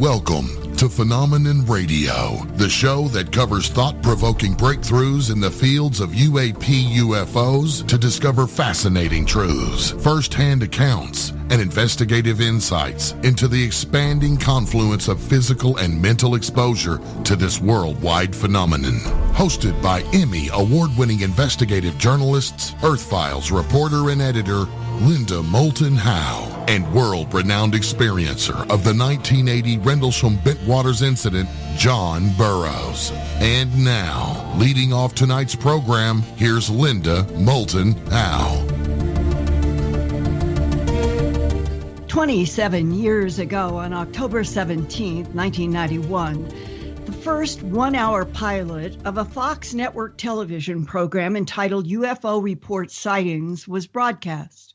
Welcome to Phenomenon Radio, the show that covers thought-provoking breakthroughs in the fields of UFOs to discover fascinating truths, first-hand accounts, and investigative insights into the expanding confluence of physical and mental exposure to this worldwide phenomenon. Hosted by Emmy Award-winning investigative journalists, Earth Files reporter and editor Linda Moulton Howe, and world-renowned experiencer of the 1980 Rendlesham Bentwaters incident, John Burroughs. And now, leading off tonight's program, here's Linda Moulton Howe. 27 years ago, on October 17, 1991, the first one-hour pilot of a Fox network television program entitled UFO Report Sightings was broadcast.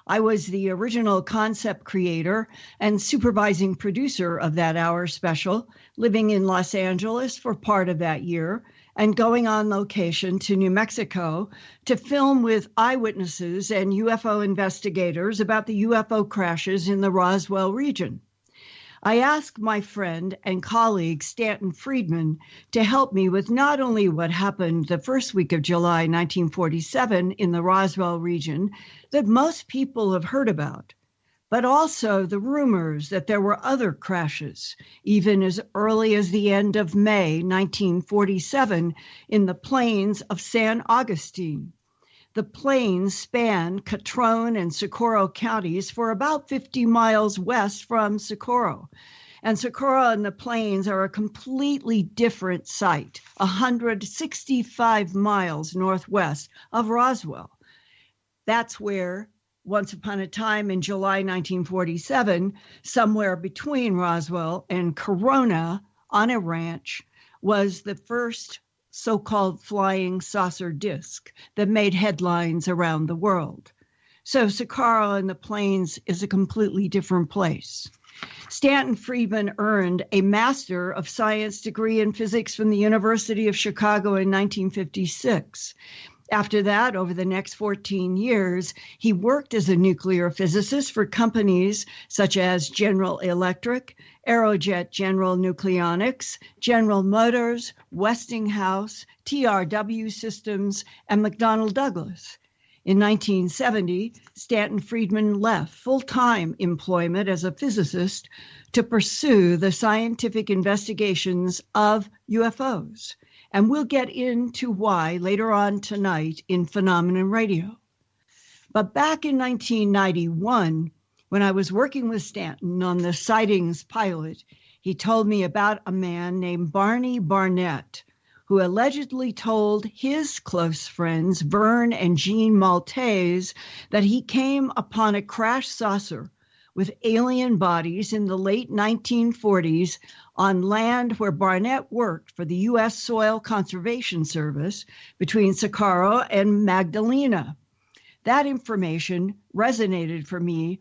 I was the original concept creator and supervising producer of that hour special, living in Los Angeles for part of that year and going on location to New Mexico to film with eyewitnesses and UFO investigators about the UFO crashes in the Roswell region. I asked my friend and colleague Stanton Friedman to help me with not only what happened the first week of July 1947 in the Roswell region that most people have heard about, but also the rumors that there were other crashes, even as early as the end of May 1947 in the plains of San Augustine. The plains span Catrone and Socorro counties for about 50 miles west from Socorro. And Socorro and the plains are a completely different site, 165 miles northwest of Roswell. That's where, once upon a time in July 1947, somewhere between Roswell and Corona on a ranch, was the first so-called flying saucer disc that made headlines around the world. So Socorro and the plains is a completely different place. Stanton Friedman earned a Master of Science degree in physics from the University of Chicago in 1956. After that, over the next 14 years, he worked as a nuclear physicist for companies such as General Electric, Aerojet General Nucleonics, General Motors, Westinghouse, TRW Systems, and McDonnell Douglas. In 1970, Stanton Friedman left full-time employment as a physicist to pursue the scientific investigations of UFOs. And we'll get into why later on tonight in Phenomenon Radio. But back in 1991, when I was working with Stanton on the sightings pilot, he told me about a man named Barney Barnett, who allegedly told his close friends, Vern and Jean Maltese, that he came upon a crash saucer with alien bodies in the late 1940s on land where Barnett worked for the U.S. Soil Conservation Service between Socorro and Magdalena. That information resonated for me,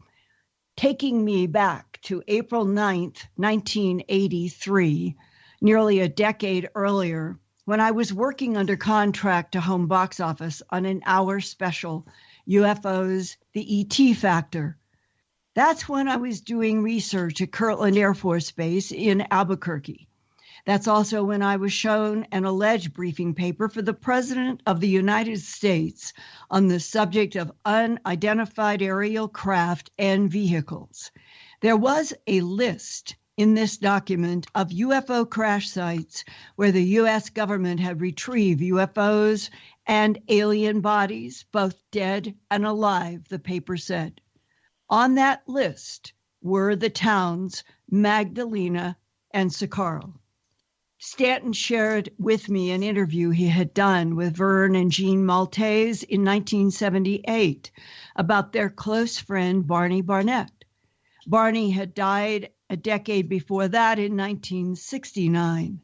taking me back to April 9th, 1983, nearly a decade earlier, when I was working under contract to Home Box Office on an hour special, UFOs, the ET Factor. That's when I was doing research at Kirtland Air Force Base in Albuquerque. That's also when I was shown an alleged briefing paper for the President of the United States on the subject of unidentified aerial craft and vehicles. There was a list in this document of UFO crash sites where the U.S. government had retrieved UFOs and alien bodies, both dead and alive, the paper said. On that list were the towns Magdalena and Socorro. Stanton shared with me an interview he had done with Vern and Jean Maltese in 1978 about their close friend Barney Barnett. Barney had died a decade before that in 1969.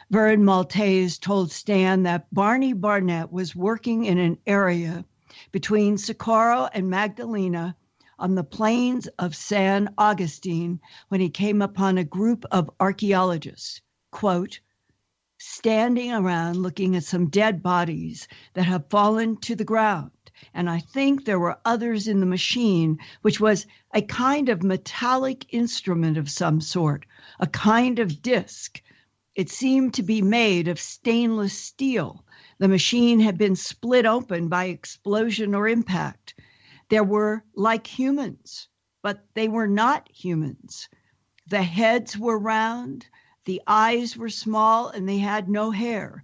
Vern Maltese told Stan that Barney Barnett was working in an area between Socorro and Magdalena on the plains of San Augustine when he came upon a group of archaeologists, quote, standing around looking at some dead bodies that have fallen to the ground. and I think there were others in the machine, which was a kind of metallic instrument of some sort, a kind of disc. It seemed to be made of stainless steel. The machine had been split open by explosion or impact. There were like humans, but they were not humans. The heads were round, the eyes were small, and they had no hair.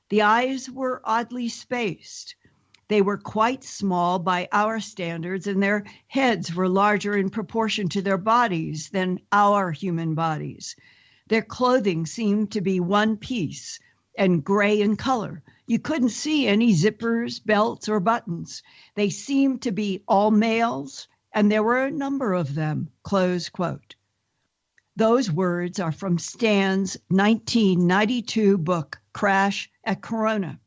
The eyes were oddly spaced. They were quite small by our standards, and their heads were larger in proportion to their bodies than our human bodies. Their clothing seemed to be one piece and gray in color. You couldn't see any zippers, belts, or buttons. They seemed to be all males, and there were a number of them, close quote. Those words are from Stan's 1992 book, Crash at Corona.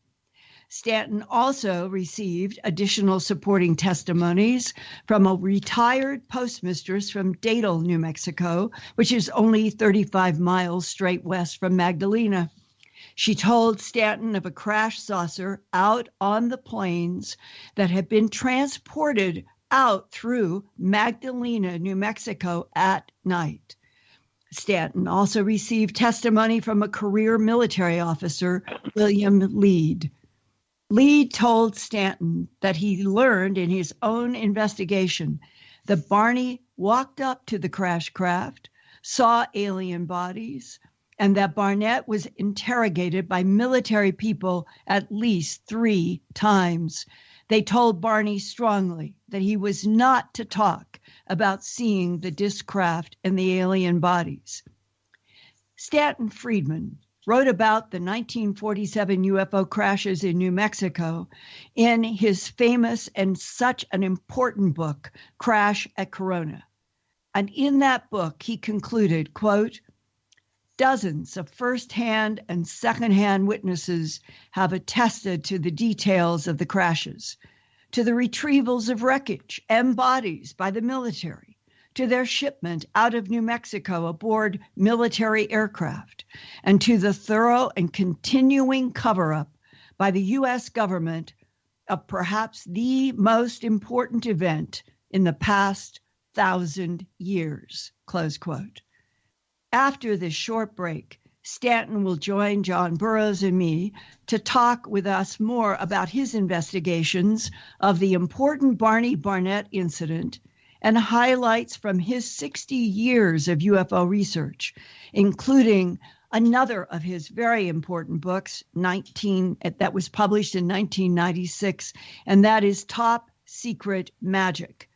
Stanton also received additional supporting testimonies from a retired postmistress from Dadle, New Mexico, which is only 35 miles straight west from Magdalena. She told Stanton of a crash saucer out on the plains that had been transported out through Magdalena, New Mexico at night. Stanton also received testimony from a career military officer, William Lead. Lead told Stanton that he learned in his own investigation that Barney walked up to the crash craft, saw alien bodies, and that Barnett was interrogated by military people at least 3 times. They told Barney strongly that he was not to talk about seeing the disc craft and the alien bodies. Stanton Friedman wrote about the 1947 UFO crashes in New Mexico in his famous and such an important book, Crash at Corona. And in that book, he concluded, quote, dozens of first-hand and second-hand witnesses have attested to the details of the crashes, to the retrievals of wreckage and bodies by the military, to their shipment out of New Mexico aboard military aircraft, and to the thorough and continuing cover-up by the U.S. government of perhaps the most important event in the past 1,000 years, close quote. After this short break, Stanton will join John Burroughs and me to talk with us more about his investigations of the important Barney Barnett incident and highlights from his 60 years of UFO research, including another of his very important books, that was published in 1996, and that is Top Secret Magic.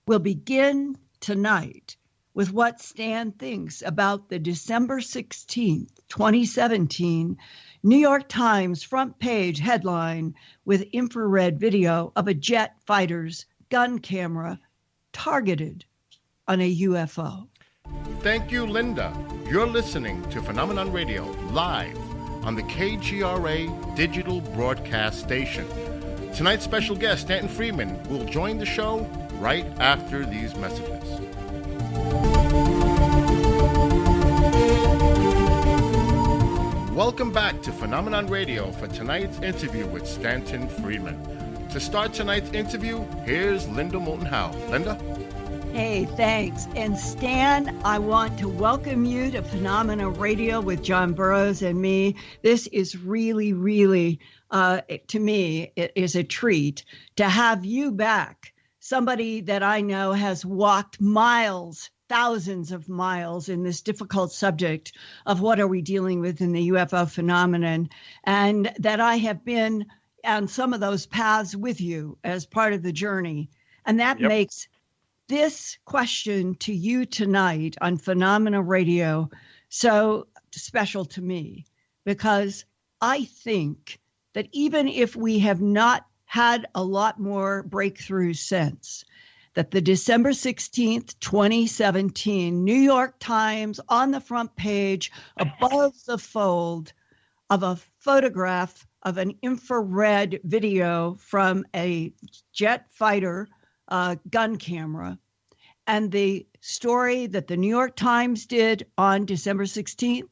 We'll begin tonight with what Stan thinks about the December 16th, 2017 New York Times front page headline with infrared video of a jet fighter's gun camera targeted on a UFO. Thank you, Linda. You're listening to Phenomenon Radio live on the KGRA digital broadcast station. Tonight's special guest, Stanton Friedman, will join the show right after these messages. Welcome back to Phenomenon Radio for tonight's interview with Stanton Friedman. To start tonight's interview, here's Linda Moulton Howe. Linda? Hey, thanks. And Stan, I want to welcome you to Phenomena Radio with John Burroughs and me. This is really, really, to me, it is a treat to have you back. Somebody that I know has walked miles, thousands of miles in this difficult subject of what are we dealing with in the UFO phenomenon, and that I have been on some of those paths with you as part of the journey. And that makes this question to you tonight on Phenomena Radio so special to me, because I think that even if we have not had a lot more breakthroughs since, that the December 16th, 2017 New York Times on the front page above the fold of a photograph of an infrared video from a jet fighter gun camera, and the story that the New York Times did on December 16th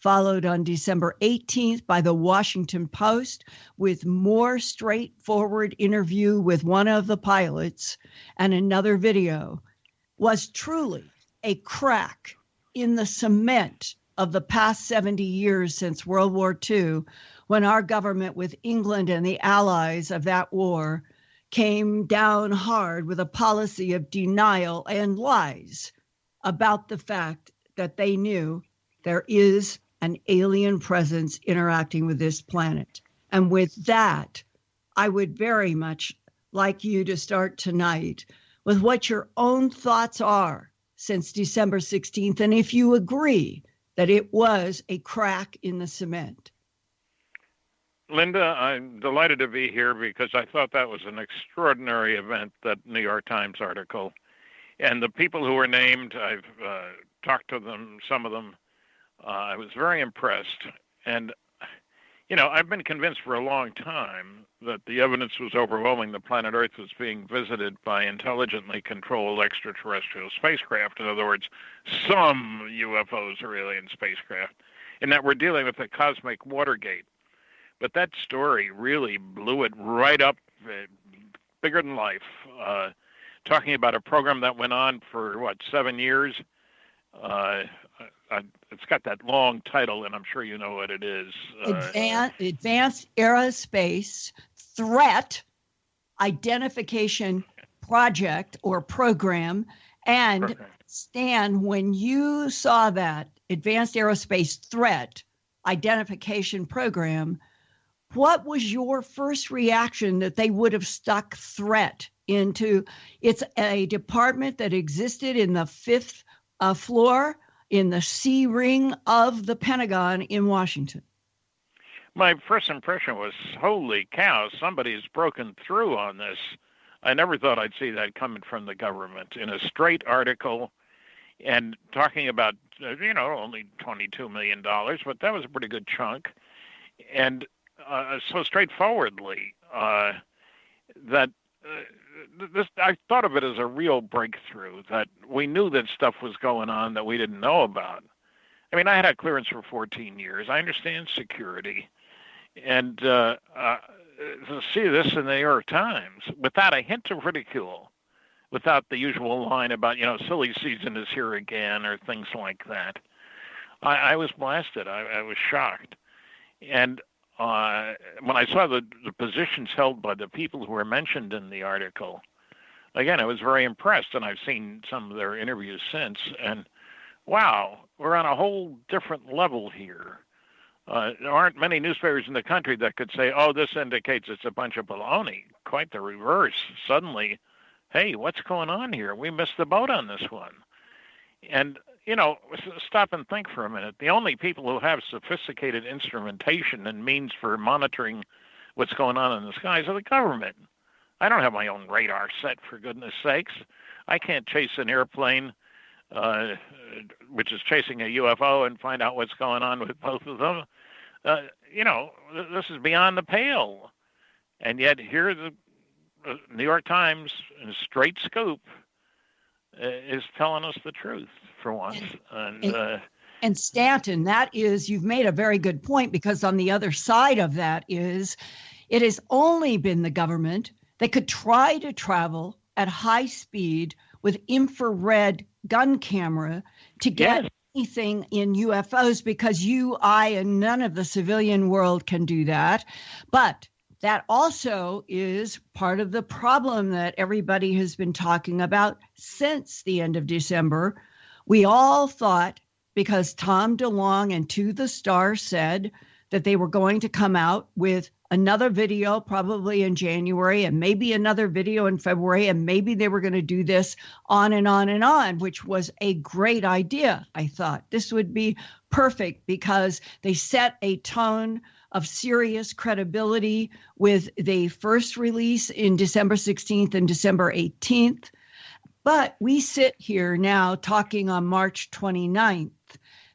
followed on December 18th by the Washington Post with more straightforward interview with one of the pilots and another video, was truly a crack in the cement of the past 70 years since World War II, when our government, with England and the allies of that war, came down hard with a policy of denial and lies about the fact that they knew there is an alien presence interacting with this planet. And with that, I would very much like you to start tonight with what your own thoughts are since December 16th, and if you agree that it was a crack in the cement. Linda, I'm delighted to be here because I thought that was an extraordinary event, that New York Times article. And the people who were named, I've talked to them, some of them. I was very impressed. And, you know, I've been convinced for a long time that the evidence was overwhelming. The planet Earth was being visited by intelligently controlled extraterrestrial spacecraft. In other words, some UFOs or alien spacecraft, and that we're dealing with a cosmic Watergate. But that story really blew it right up, bigger than life. Talking about a program that went on for, 7 years? It's got that long title, and I'm sure you know what it is. Advanced Aerospace Threat Identification Project or Program. And Stan, when you saw that Advanced Aerospace Threat Identification Program, what was your first reaction that they would have stuck threat into? It's a department that existed in the fifth floor in the C ring of the Pentagon in Washington. My first impression was, holy cow, somebody's broken through on this. I never thought I'd see that coming from the government in a straight article and talking about, only $22 million, but that was a pretty good chunk. And so straightforwardly that this, I thought of it as a real breakthrough, that we knew that stuff was going on that we didn't know about. I mean, I had a clearance for 14 years. I understand security. And to see this in the New York Times without a hint of ridicule, without the usual line about, silly season is here again or things like that, I was blasted. I was shocked. And when I saw the positions held by the people who were mentioned in the article, again, I was very impressed, and I've seen some of their interviews since, and wow, we're on a whole different level here. There aren't many newspapers in the country that could say, oh, this indicates it's a bunch of baloney. Quite the reverse. Suddenly, hey, what's going on here? We missed the boat on this one. And stop and think for a minute. The only people who have sophisticated instrumentation and means for monitoring what's going on in the skies are the government. I don't have my own radar set, for goodness sakes. I can't chase an airplane, which is chasing a UFO, and find out what's going on with both of them. This is beyond the pale. And yet here the New York Times, in a straight scoop, is telling us the truth for once. And Stanton, you've made a very good point, because on the other side of that is, it has only been the government that could try to travel at high speed with infrared gun camera to get anything in UFOs, because you, I, and none of the civilian world can do that. But that also is part of the problem that everybody has been talking about since the end of December. We all thought, because Tom DeLonge and To the Star said that they were going to come out with another video probably in January, and maybe another video in February, and maybe they were going to do this on and on and on, which was a great idea. I thought this would be perfect, because they set a tone of serious credibility with the first release in December 16th and December 18th. But we sit here now talking on March 29th.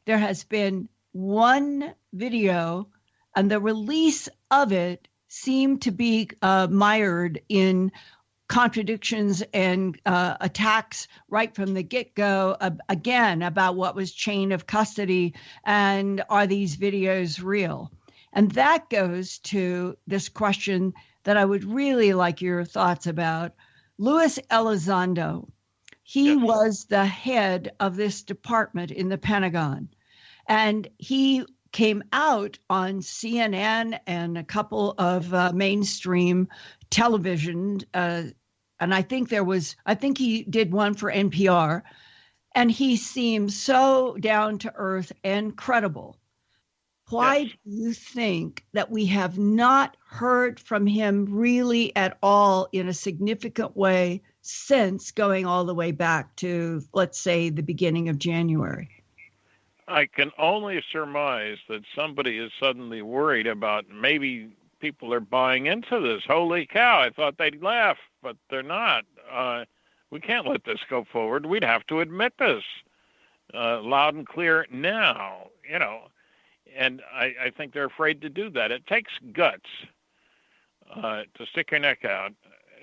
There has been one video, and the release of it seemed to be mired in contradictions and attacks right from the get-go, again, about what was chain of custody and are these videos real? And that goes to this question that I would really like your thoughts about. Luis Elizondo, he was the head of this department in the Pentagon, and he came out on CNN and a couple of mainstream television, and I think he did one for NPR, and he seemed so down to earth and credible. Why do you think that we have not heard from him really at all in a significant way since going all the way back to, let's say, the beginning of January? I can only surmise that somebody is suddenly worried about maybe people are buying into this. Holy cow, I thought they'd laugh, but they're not. We can't let this go forward. We'd have to admit this loud and clear now, And I think they're afraid to do that. It takes guts to stick your neck out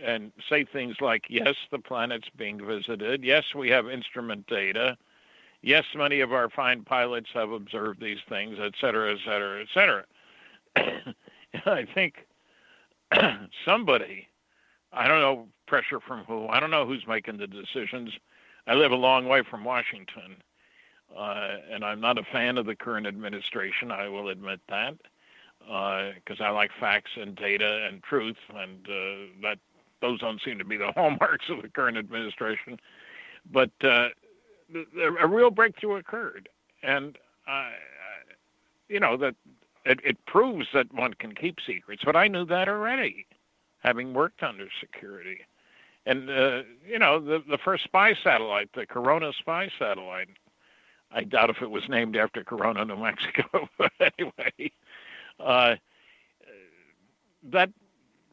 and say things like, yes, the planet's being visited. Yes, we have instrument data. Yes, many of our fine pilots have observed these things, et cetera, et cetera, et cetera. I think somebody, I don't know pressure from who, I don't know who's making the decisions. I live a long way from Washington, and I'm not a fan of the current administration, I will admit that, because I like facts and data and truth, and those don't seem to be the hallmarks of the current administration. But a real breakthrough occurred, and that it proves that one can keep secrets. But I knew that already, having worked under security. And the first spy satellite, the Corona spy satellite, I doubt if it was named after Corona, New Mexico. But anyway, that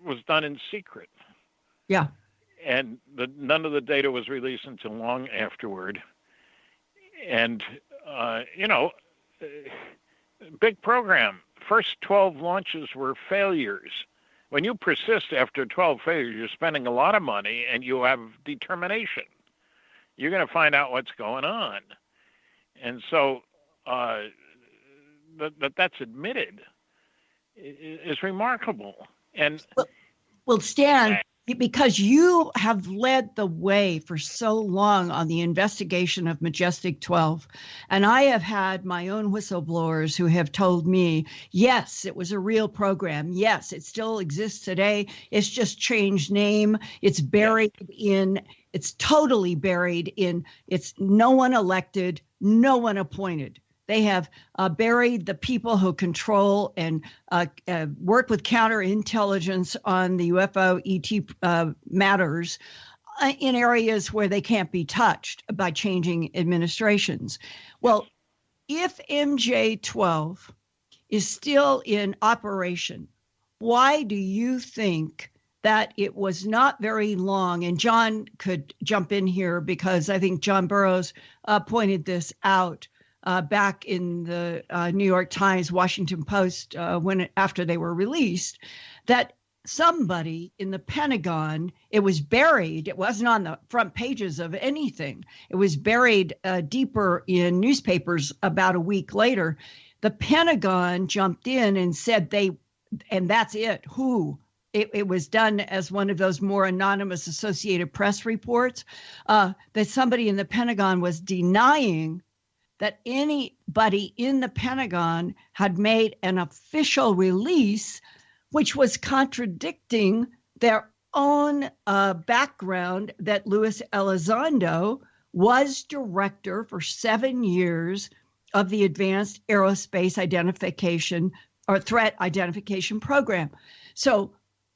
was done in secret. Yeah. And none of the data was released until long afterward. And, big program. First 12 launches were failures. When you persist after 12 failures, you're spending a lot of money and you have determination. You're going to find out what's going on. And so that's admitted is remarkable. And well, Stan, because you have led the way for so long on the investigation of Majestic 12, and I have had my own whistleblowers who have told me, yes, it was a real program. Yes, it still exists today. It's just changed name. It's totally buried in, it's no one elected, no one appointed. They have buried the people who control and work with counterintelligence on the UFO ET matters in areas where they can't be touched by changing administrations. Well, if MJ-12 is still in operation, why do you think that it was not very long? And John could jump in here because I think John Burroughs pointed this out. Back in the New York Times, Washington Post, after they were released, that somebody in the Pentagon, it was buried. It wasn't on the front pages of anything. It was buried deeper in newspapers about a week later. The Pentagon jumped in and said and that's it. Who? It was done as one of those more anonymous Associated Press reports that somebody in the Pentagon was denying that anybody in the Pentagon had made an official release, which was contradicting their own background, that Luis Elizondo was director for 7 years of the Advanced Aerospace Identification or Threat Identification Program. So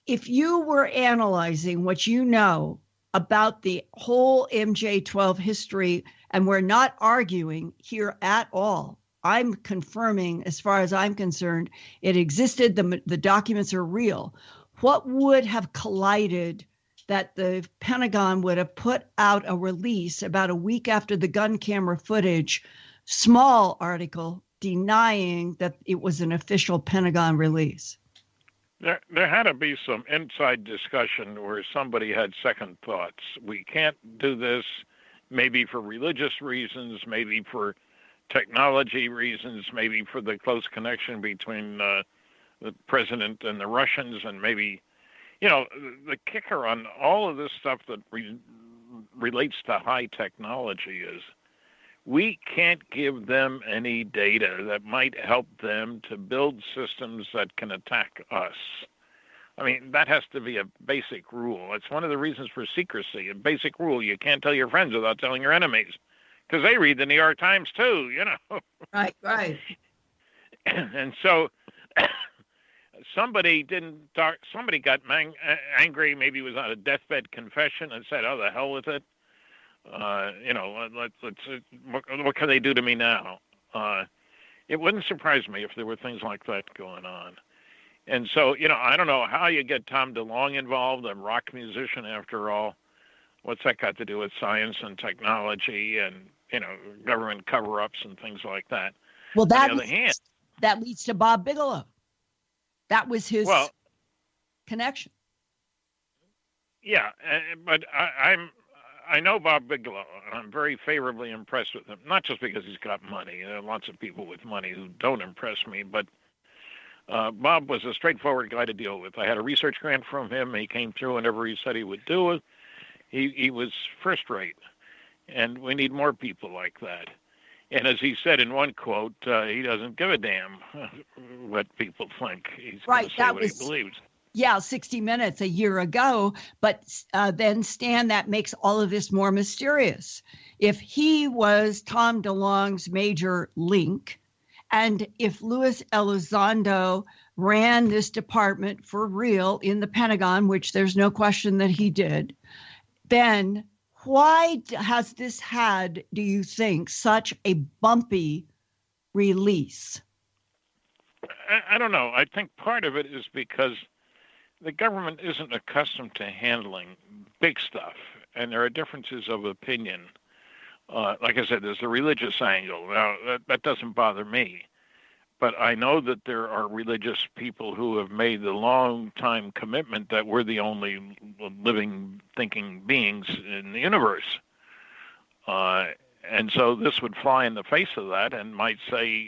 if you were analyzing what you know about the whole MJ-12 history, and we're not arguing here at all, I'm confirming, as far as I'm concerned, it existed, the documents are real. What would have collided that the Pentagon would have put out a release about a week after the gun camera footage, small article denying that it was an official Pentagon release? There had to be some inside discussion where somebody had second thoughts. We can't do this, maybe for religious reasons, maybe for technology reasons, maybe for the close connection between the president and the Russians, and maybe, the kicker on all of this stuff that relates to high technology is we can't give them any data that might help them to build systems that can attack us. I mean, that has to be a basic rule. It's one of the reasons for secrecy. A basic rule: you can't tell your friends without telling your enemies, because they read the New York Times too, Right. And so somebody got angry, maybe it was on a deathbed confession, and said, "Oh, the hell with it. What can they do to me now?" It wouldn't surprise me if there were things like that going on. And so, I don't know how you get Tom DeLonge involved, a rock musician after all. What's that got to do with science and technology and, government cover-ups and things like that? Well, that leads to Bob Bigelow. That was his connection. Yeah, but I know Bob Bigelow, and I'm very favorably impressed with him, not just because he's got money. There are lots of people with money who don't impress me, but Bob was a straightforward guy to deal with. I had a research grant from him. He came through whenever he said he would do it. He was first rate, and we need more people like that. And as he said in one quote, he doesn't give a damn what people think. He's going to say what he believes. Yeah, 60 Minutes a year ago. But then, Stan, that makes all of this more mysterious. If he was Tom DeLonge's major link, and if Luis Elizondo ran this department for real in the Pentagon, which there's no question that he did, then why has this had, do you think, such a bumpy release? I don't know. I think part of it is because the government isn't accustomed to handling big stuff, and there are differences of opinion. Like I said, there's a religious angle. Now, that doesn't bother me. But I know that there are religious people who have made the long-time commitment that we're the only living, thinking beings in the universe. And so this would fly in the face of that and might say,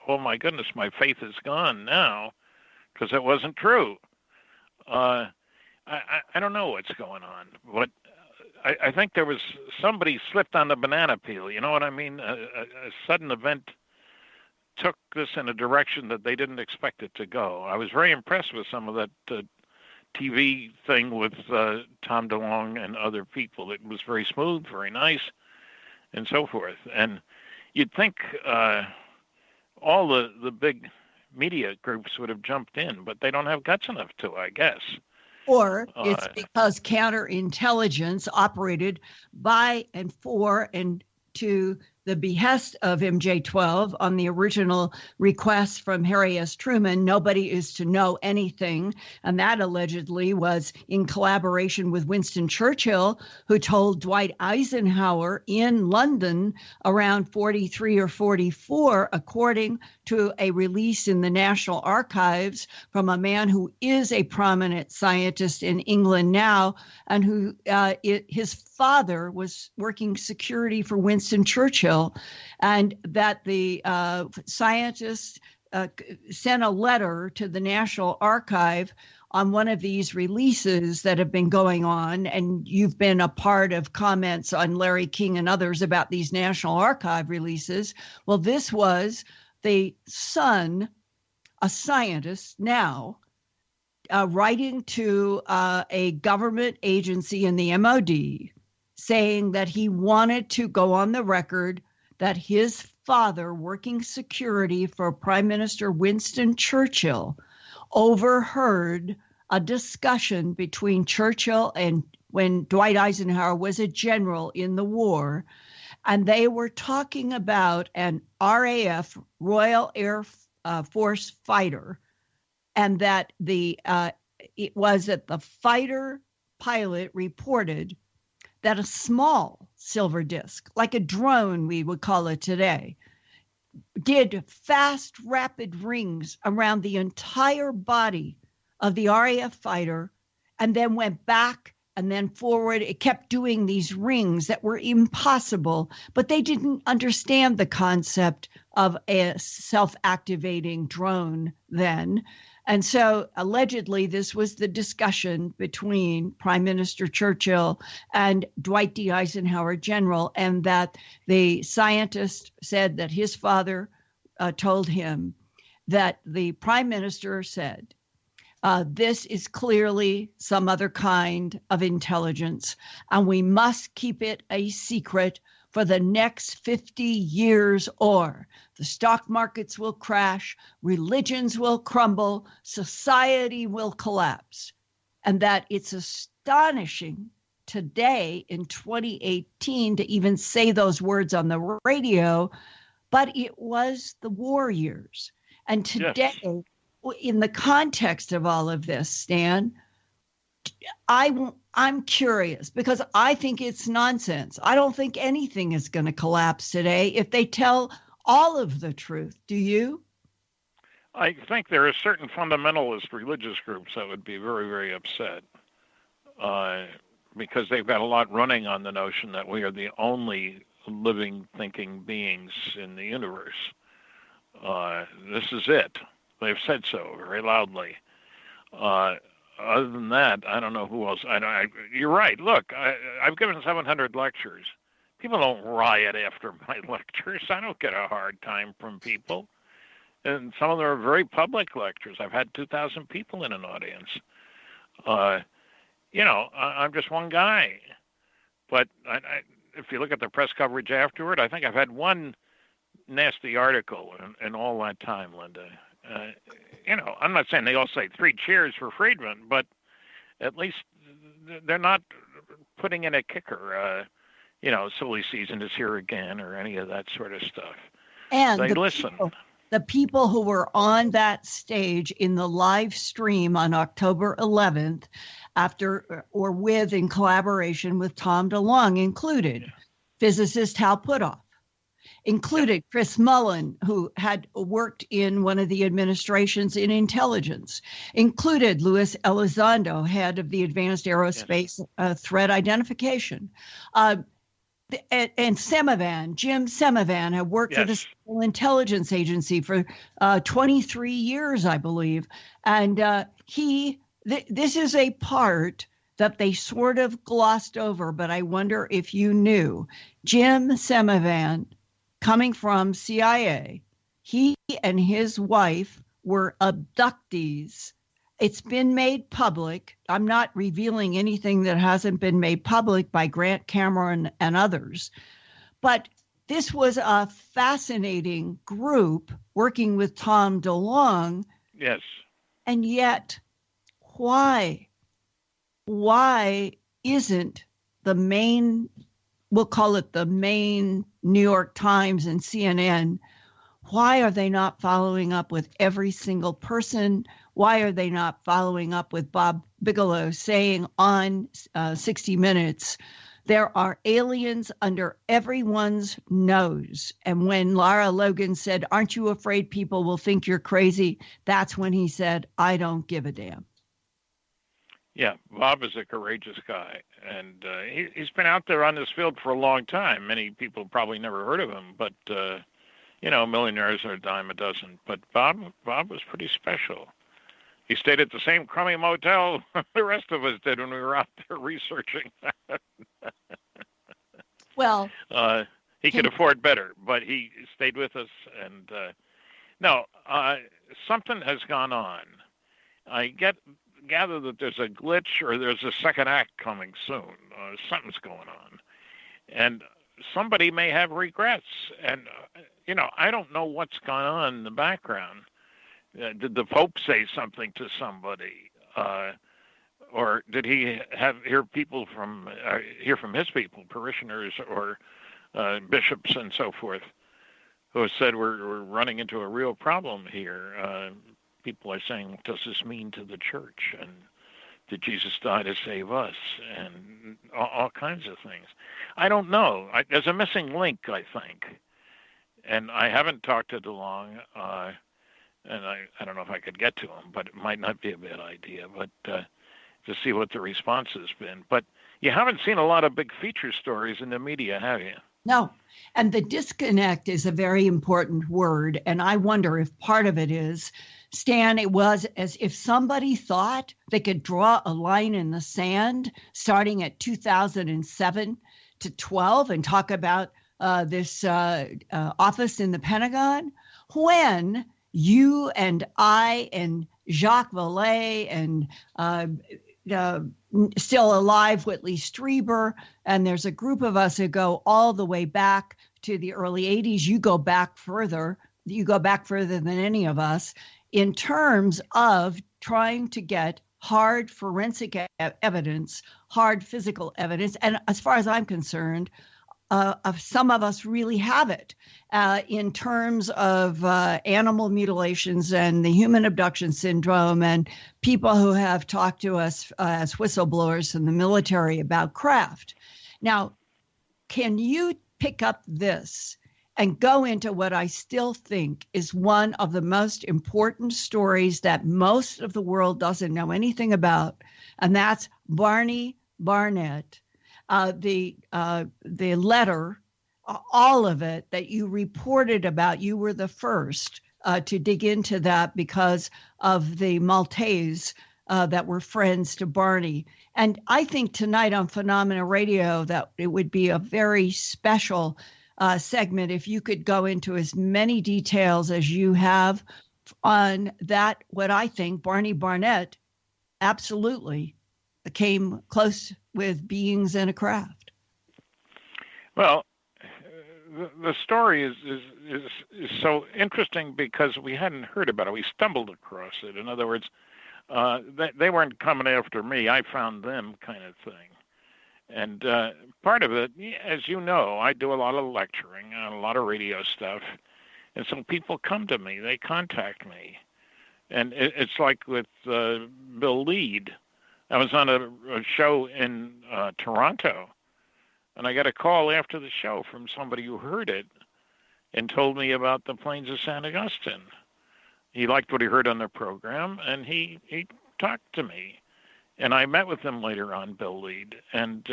oh, my goodness, my faith is gone now because it wasn't true. I don't know what's going on, but I think there was somebody slipped on the banana peel. You know what I mean? A sudden event took this in a direction that they didn't expect it to go. I was very impressed with some of that TV thing with Tom DeLonge and other people. It was very smooth, very nice, and so forth. And you'd think all the big media groups would have jumped in, but they don't have guts enough to, I guess. Or it's because counterintelligence operated by and for and to the behest of MJ-12 on the original request from Harry S. Truman. Nobody is to know anything. And that allegedly was in collaboration with Winston Churchill, who told Dwight Eisenhower in London around 43 or 44, according to a release in the National Archives from a man who is a prominent scientist in England now, and who his father was working security for Winston Churchill, and that the scientists sent a letter to the National Archive on one of these releases that have been going on, and you've been a part of comments on Larry King and others about these National Archive releases. Well, this was the son, a scientist now, writing to a government agency in the MOD, saying that he wanted to go on the record that his father, working security for Prime Minister Winston Churchill, overheard a discussion between Churchill and when Dwight Eisenhower was a general in the war, and they were talking about an RAF, Royal Air Force fighter, and that it was that the fighter pilot reported that a small silver disc, like a drone we would call it today, did fast, rapid rings around the entire body of the RAF fighter and then went back and then forward. It kept doing these rings that were impossible, but they didn't understand the concept of a self-activating drone then. And so allegedly, this was the discussion between Prime Minister Churchill and Dwight D. Eisenhower, General, and that the scientist said that his father told him that the Prime Minister said, this is clearly some other kind of intelligence, and we must keep it a secret for the next 50 years, or the stock markets will crash, religions will crumble, society will collapse. And that it's astonishing today in 2018 to even say those words on the radio, but it was the war years. And today, yes, in the context of all of this, Stan, I'm curious because I think it's nonsense. I don't think anything is going to collapse today if they tell all of the truth. Do you? I think there are certain fundamentalist religious groups that would be very, very upset because they've got a lot running on the notion that we are the only living, thinking beings in the universe. This is it. They've said so very loudly. Other than that, I don't know who else. You're right. Look, I've given 700 lectures. People don't riot after my lectures. I don't get a hard time from people. And some of them are very public lectures. I've had 2,000 people in an audience. I'm just one guy. But if you look at the press coverage afterward, I think I've had one nasty article in all that time, Linda. I'm not saying they all say 3 cheers for Friedman, but at least they're not putting in a kicker, silly season is here again or any of that sort of stuff. And they listen. The people who were on that stage in the live stream on October 11th in collaboration with Tom DeLonge included physicist Hal Puthoff, included Chris Mullen, who had worked in one of the administrations in intelligence, included Luis Elizondo, head of the Advanced Aerospace Threat Identification. And Semivan, Jim Semivan, had worked for the Civil Intelligence Agency for 23 years, I believe. And this is a part that they sort of glossed over, but I wonder if you knew. Jim Semivan, coming from CIA, he and his wife were abductees. It's been made public. I'm not revealing anything that hasn't been made public by Grant Cameron and others. But this was a fascinating group working with Tom DeLonge. Yes. And yet, why isn't the main, we'll call it the main New York Times and CNN, why are they not following up with every single person? Why are they not following up with Bob Bigelow saying on 60 Minutes, there are aliens under everyone's nose? And when Lara Logan said, aren't you afraid people will think you're crazy? That's when he said, I don't give a damn. Yeah, Bob is a courageous guy, and he's been out there on this field for a long time. Many people probably never heard of him, but, millionaires are a dime a dozen. But Bob was pretty special. He stayed at the same crummy motel the rest of us did when we were out there researching. Well, he could afford better, but he stayed with us. And something has gone on. I gather that there's a glitch or there's a second act coming soon. Something's going on. And somebody may have regrets. And, I don't know what's gone on in the background. Did the Pope say something to somebody? Or did he hear from his people, parishioners or bishops and so forth, who have said we're running into a real problem here? People are saying, what does this mean to the church? And did Jesus die to save us? And all kinds of things. I don't know. There's a missing link, I think. And I haven't talked to DeLonge. and I don't know if I could get to them, but it might not be a bad idea, but to see what the response has been. But you haven't seen a lot of big feature stories in the media, have you? No. And the disconnect is a very important word. And I wonder if part of it is, Stan, it was as if somebody thought they could draw a line in the sand starting at 2007 to 12 and talk about this office in the Pentagon, when you and I and Jacques Vallée and still alive Whitley Strieber, and there's a group of us who go all the way back to the early 80s. You go back further than any of us in terms of trying to get hard forensic evidence, hard physical evidence. And as far as I'm concerned, some of us really have it in terms of animal mutilations and the human abduction syndrome, and people who have talked to us as whistleblowers in the military about craft. Now, can you pick up this and go into what I still think is one of the most important stories that most of the world doesn't know anything about, and that's Barney Barnett, the letter, all of it that you reported about. You were the first to dig into that because of the Maltese that were friends to Barney. And I think tonight on Phenomena Radio that it would be a very special segment if you could go into as many details as you have on that, what I think Barney Barnett absolutely came close with beings in a craft. Well, the story is so interesting because we hadn't heard about it. We stumbled across it. In other words, they weren't coming after me. I found them, kind of thing. And part of it, as you know, I do a lot of lecturing and a lot of radio stuff. And so people come to me, they contact me. And it's like with Bill Lead. I was on a show in Toronto, and I got a call after the show from somebody who heard it and told me about the plains of St. Augustine. He liked what he heard on the program, and he talked to me. And I met with him later on, Bill Lead, and,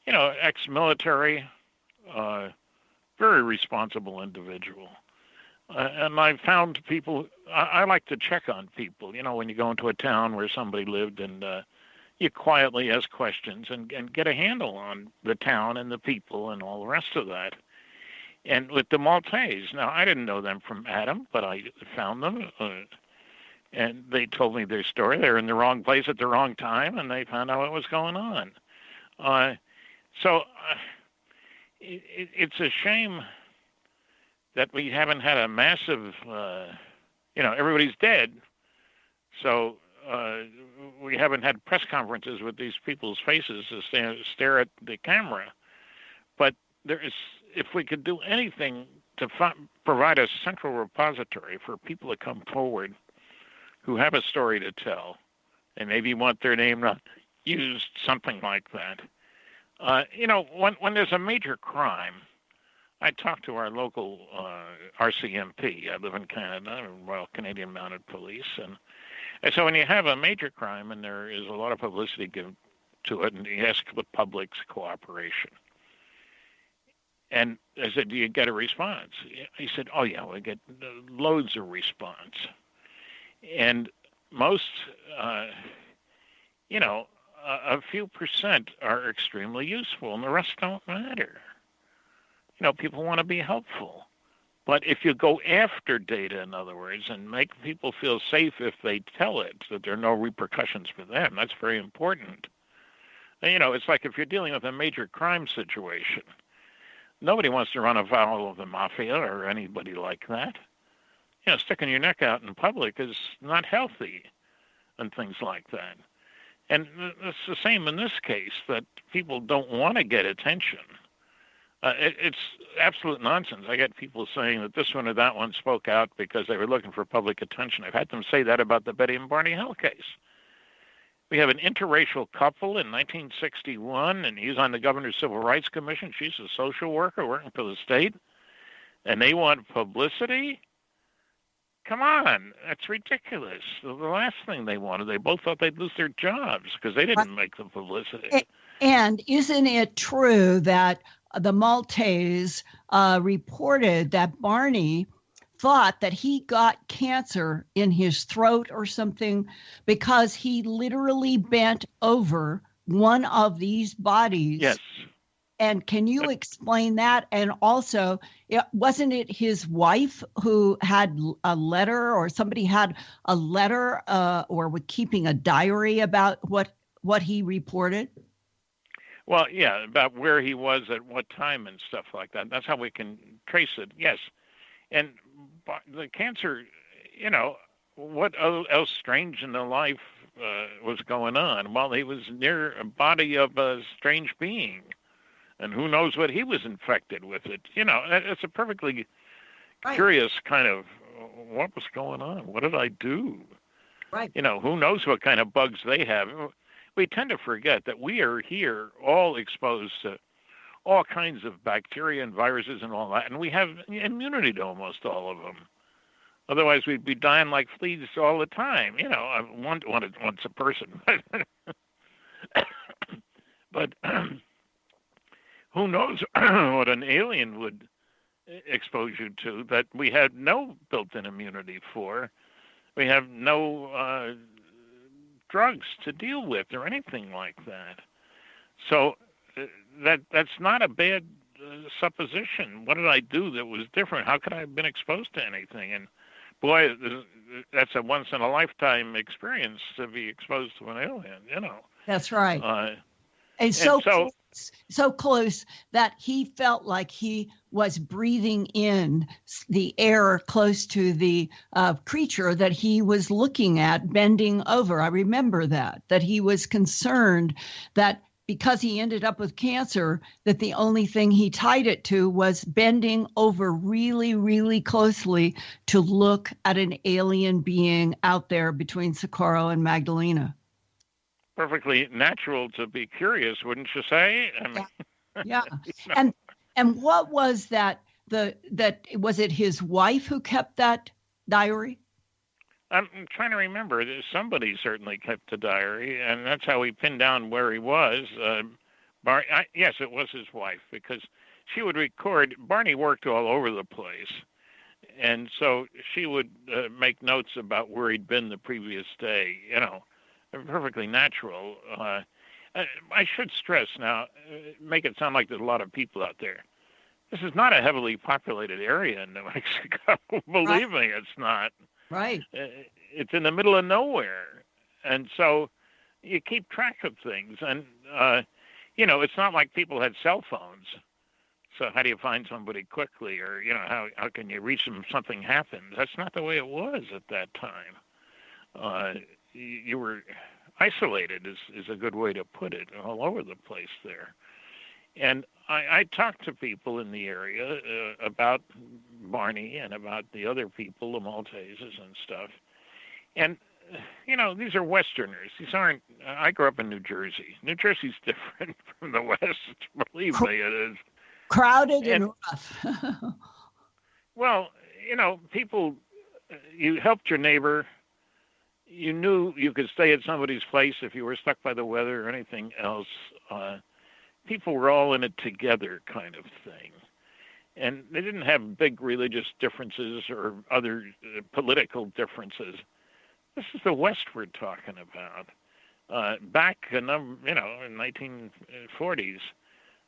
ex-military, very responsible individual. And I found people, I like to check on people, when you go into a town where somebody lived, and you quietly ask questions and get a handle on the town and the people and all the rest of that. And with the Maltese, now I didn't know them from Adam, but I found them, and they told me their story. They were in the wrong place at the wrong time, and they found out what was going on. It's a shame that we haven't had a massive, everybody's dead, so we haven't had press conferences with these people's faces to stare at the camera. But if we could do anything to provide a central repository for people to come forward who have a story to tell, and maybe want their name not used, something like that. When there's a major crime, I talk to our local RCMP. I live in Canada, Royal Canadian Mounted Police, and so when you have a major crime and there is a lot of publicity given to it, and you ask the public's cooperation. And I said, do you get a response? He said, oh, yeah, we get loads of response. And most, a few percent are extremely useful, and the rest don't matter. People want to be helpful. But if you go after data, in other words, and make people feel safe if they tell it, that there are no repercussions for them, that's very important. And, it's like if you're dealing with a major crime situation, nobody wants to run afoul of the mafia or anybody like that. Sticking your neck out in public is not healthy and things like that. And it's the same in this case, that people don't want to get attention. It's absolute nonsense. I get people saying that this one or that one spoke out because they were looking for public attention. I've had them say that about the Betty and Barney Hill case. We have an interracial couple in 1961, and he's on the Governor's Civil Rights Commission. She's a social worker working for the state, and they want publicity. come on, that's ridiculous. The last thing they wanted, they both thought they'd lose their jobs because they didn't make the publicity. And isn't it true that the Maltese reported that Barney thought that he got cancer in his throat or something because he literally bent over one of these bodies? Yes. And can you explain that? And also, wasn't it his wife who had a letter, or somebody had a letter or was keeping a diary about what he reported? Well, yeah, about where he was at what time and stuff like that. That's how we can trace it, yes. And the cancer, what else strange in the life was going on? Well, he was near a body of a strange being, and who knows what he was infected with it. It's a perfectly curious kind of, what was going on? What did I do? Right. Who knows what kind of bugs they have? We tend to forget that we are here all exposed to all kinds of bacteria and viruses and all that, and we have immunity to almost all of them. Otherwise, we'd be dying like fleas all the time. Once a person. But who knows what an alien would expose you to that we have no built-in immunity for. We have no drugs to deal with or anything like that. So that's not a bad supposition. What did I do that was different? How could I have been exposed to anything? And boy, that's a once-in-a-lifetime experience to be exposed to an alien, That's right. And so close that he felt like he was breathing in the air close to the creature that he was looking at, bending over. I remember that he was concerned that because he ended up with cancer, that the only thing he tied it to was bending over really, really closely to look at an alien being out there between Socorro and Magdalena. Perfectly natural to be curious, wouldn't you say? Yeah. And what was that? Was it his wife who kept that diary? I'm trying to remember. Somebody certainly kept a diary, and that's how we pinned down where he was. Yes, it was his wife, because she would record. Barney worked all over the place, and so she would make notes about where he'd been the previous day. Perfectly natural. I should stress now, make it sound like there's a lot of people out there. This is not a heavily populated area in New Mexico. Believe me, it's not. Right. It's in the middle of nowhere. And so you keep track of things. And, it's not like people had cell phones. So how do you find somebody quickly? Or, how can you reach them if something happens? That's not the way it was at that time. You were isolated is a good way to put it, all over the place there. And I talked to people in the area about Barney and about the other people, the Maltesers and stuff. And, these are Westerners. These aren't, I grew up in New Jersey. New Jersey's different from the West. Believe me, it is. Crowded and rough. Well, people, you helped your neighbor. You knew you could stay at somebody's place if you were stuck by the weather or anything else. People were all in it together kind of thing. And they didn't have big religious differences or other political differences. This is the West we're talking about. Back in, in 1940s.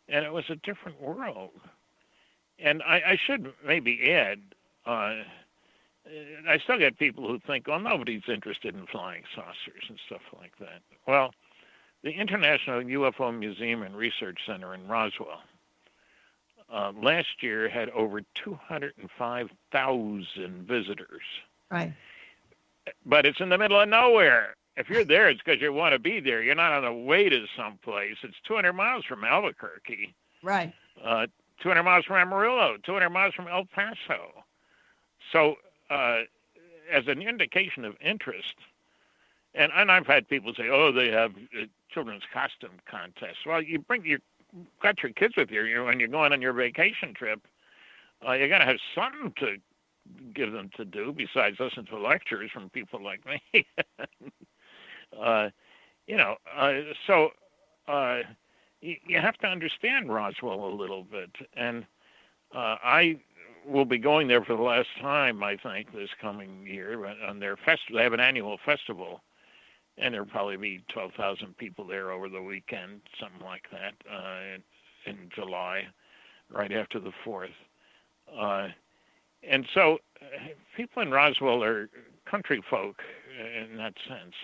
And it was a different world. And I should maybe add, I still get people who think, nobody's interested in flying saucers and stuff like that. Well, the International UFO Museum and Research Center in Roswell last year had over 205,000 visitors. Right. But it's in the middle of nowhere. If you're there, it's because you want to be there. You're not on the way to someplace. It's 200 miles from Albuquerque. Right. 200 miles from Amarillo, 200 miles from El Paso. So as an indication of interest, and I've had people say, they have children's costume contests. Well, you got your kids with you when you're going on your vacation trip. You got to have something to give them to do besides listen to lectures from people like me. So you have to understand Roswell a little bit. And I will be going there for the last time, I think, this coming year on their festival. They have an annual festival, and there'll probably be 12,000 people there over the weekend, something like that, in July, right after the 4th. And so people in Roswell are country folk in that sense,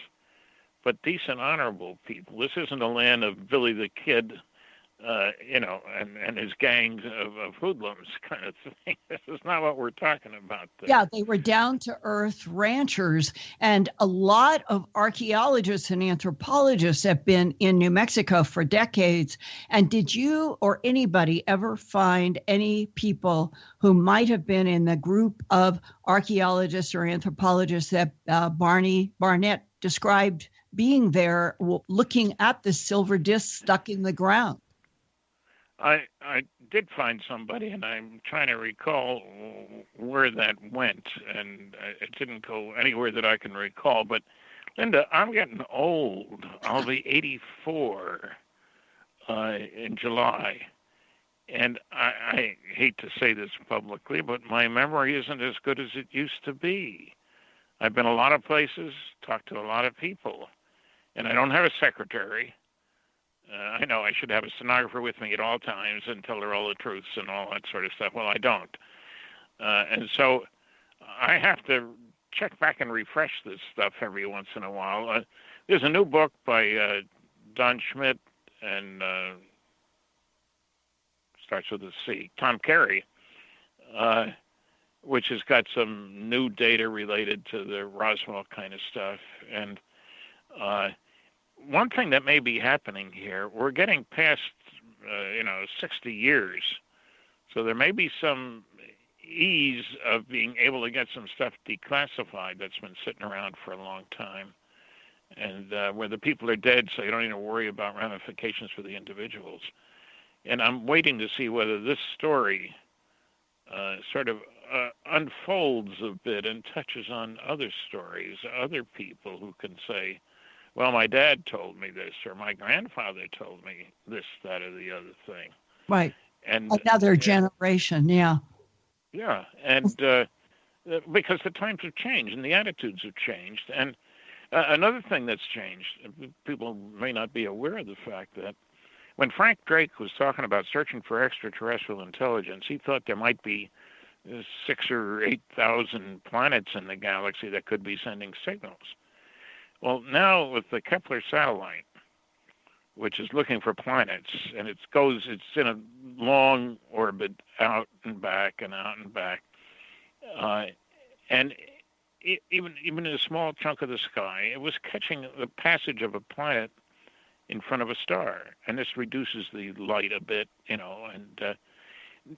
but decent, honorable people. This isn't a land of Billy the Kid, and his gangs of hoodlums kind of thing. This is not what we're talking about there. Yeah, they were down-to-earth ranchers, and a lot of archaeologists and anthropologists have been in New Mexico for decades. And did you or anybody ever find any people who might have been in the group of archaeologists or anthropologists that Barnett described being there looking at the silver disc stuck in the ground? I did find somebody, and I'm trying to recall where that went, and it didn't go anywhere that I can recall. But, Linda, I'm getting old. I'll be 84 in July. And I hate to say this publicly, but my memory isn't as good as it used to be. I've been a lot of places, talked to a lot of people, and I don't have a secretary. I know I should have a stenographer with me at all times and tell her all the truths and all that sort of stuff. Well, I don't. And so I have to check back and refresh this stuff every once in a while. There's a new book by Don Schmidt and starts with a C, Tom Carey, which has got some new data related to the Roswell kind of stuff. And one thing that may be happening here, we're getting past, 60 years. So there may be some ease of being able to get some stuff declassified that's been sitting around for a long time. And where the people are dead, so you don't need to worry about ramifications for the individuals. And I'm waiting to see whether this story sort of unfolds a bit and touches on other stories, other people who can say, well, my dad told me this, or my grandfather told me this, that, or the other thing. Right. And another generation, yeah. Yeah, and because the times have changed and the attitudes have changed. And another thing that's changed, people may not be aware of the fact that when Frank Drake was talking about searching for extraterrestrial intelligence, he thought there might be 6,000 or 8,000 planets in the galaxy that could be sending signals. Well, now with the Kepler satellite, which is looking for planets, and it's in a long orbit out and back and out and back, and even in a small chunk of the sky, it was catching the passage of a planet in front of a star, and this reduces the light a bit, and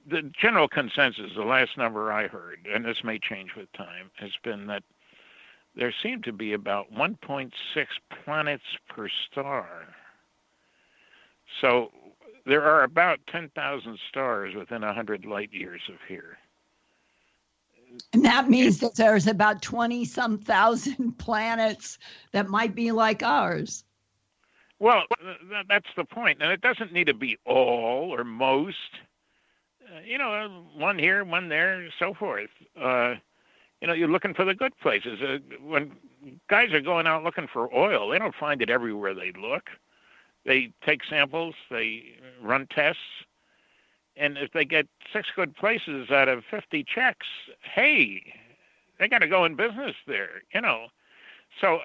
the general consensus, the last number I heard, and this may change with time, has been that there seem to be about 1.6 planets per star. So there are about 10,000 stars within 100 light years of here. And that means that there's about 20-some thousand planets that might be like ours. Well, that's the point. And it doesn't need to be all or most. One here, one there, so forth. You're looking for the good places. When guys are going out looking for oil, they don't find it everywhere they look. They take samples, they run tests, and if they get 6 good places out of 50 checks, hey, they got to go in business there, So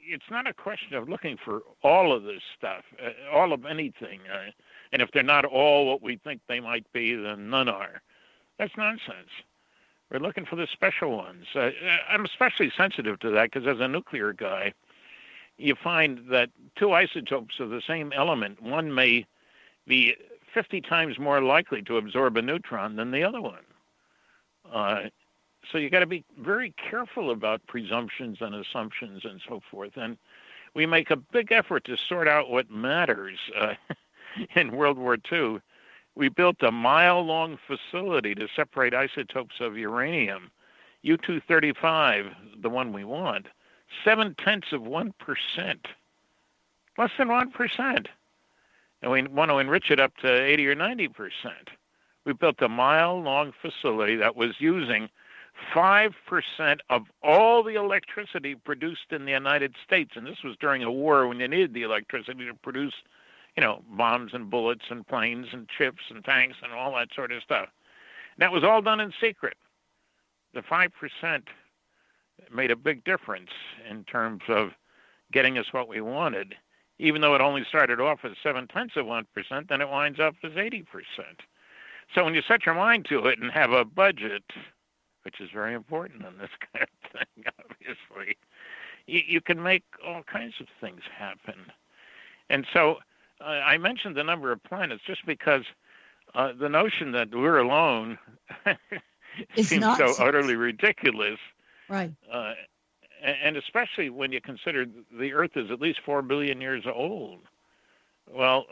it's not a question of looking for all of this stuff, all of anything. And if they're not all what we think they might be, then none are. That's nonsense. We're looking for the special ones. I'm especially sensitive to that because as a nuclear guy, you find that 2 isotopes of the same element, one may be 50 times more likely to absorb a neutron than the other one. So you got to be very careful about presumptions and assumptions and so forth. And we make a big effort to sort out what matters in World War II. We built a mile-long facility to separate isotopes of uranium, U-235, the one we want, 0.7%, less than 1%. And we want to enrich it up to 80 or 90%. We built a mile-long facility that was using 5% of all the electricity produced in the United States. And this was during a war when you needed the electricity to produce, bombs and bullets and planes and ships and tanks and all that sort of stuff. And that was all done in secret. The 5% made a big difference in terms of getting us what we wanted. Even though it only started off as 0.7%, then it winds up as 80%. So when you set your mind to it and have a budget, which is very important in this kind of thing, obviously, you can make all kinds of things happen. And so I mentioned the number of planets just because the notion that we're alone seems so utterly ridiculous. Right. And especially when you consider the Earth is at least 4 billion years old. Well,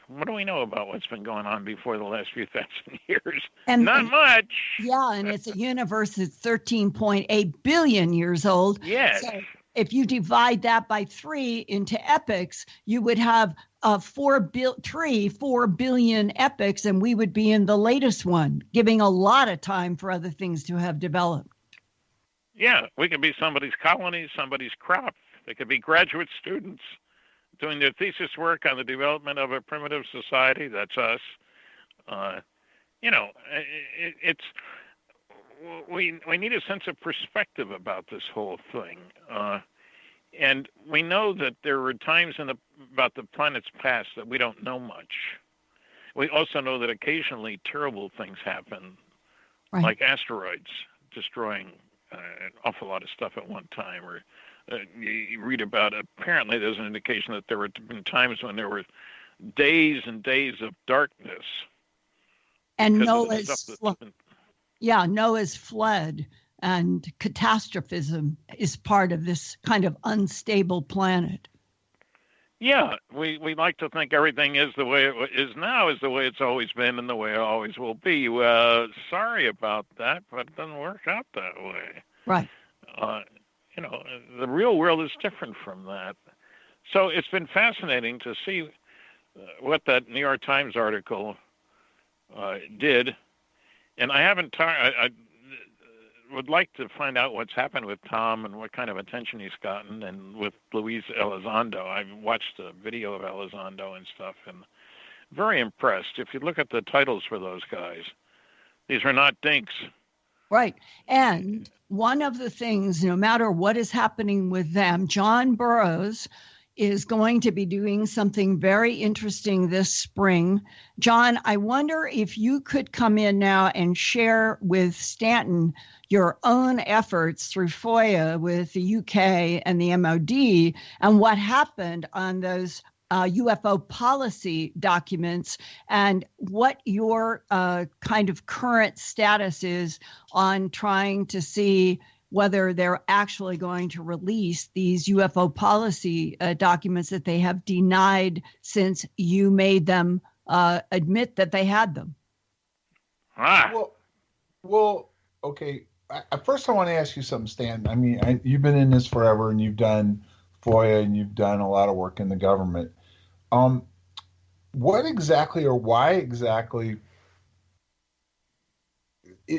what do we know about what's been going on before the last few thousand years? Not much. Yeah, and it's a universe that's 13.8 billion years old. Yes. So if you divide that by 3 into epochs, you would have 4 billion epochs, and we would be in the latest one, giving a lot of time for other things to have developed. Yeah, we could be somebody's colony, somebody's crop. They could be graduate students doing their thesis work on the development of a primitive society. That's us. We need a sense of perspective about this whole thing. And we know that there were times about the planet's past that we don't know much. We also know that occasionally terrible things happen, right, like asteroids destroying an awful lot of stuff at one time, or you read about, apparently there's an indication that there have been times when there were days and days of darkness. And Noah's flood and catastrophism is part of this kind of unstable planet. Yeah, we like to think everything is the way it is now, is the way it's always been and the way it always will be. Sorry about that, but it doesn't work out that way. Right. The real world is different from that. So it's been fascinating to see what that New York Times article did. And I would like to find out what's happened with Tom and what kind of attention he's gotten, and with Luis Elizondo. I've watched a video of Elizondo and stuff, and very impressed. If you look at the titles for those guys, these are not dinks. Right. And one of the things, no matter what is happening with them, John Burroughs is going to be doing something very interesting this spring. John, I wonder if you could come in now and share with Stanton your own efforts through FOIA with the UK and the MOD and what happened on those UFO policy documents, and what your kind of current status is on trying to see whether they're actually going to release these UFO policy documents that they have denied since you made them admit that they had them. Well, okay. First, I want to ask you something, Stan. I mean, you've been in this forever, and you've done FOIA, and you've done a lot of work in the government. What exactly, or why exactly,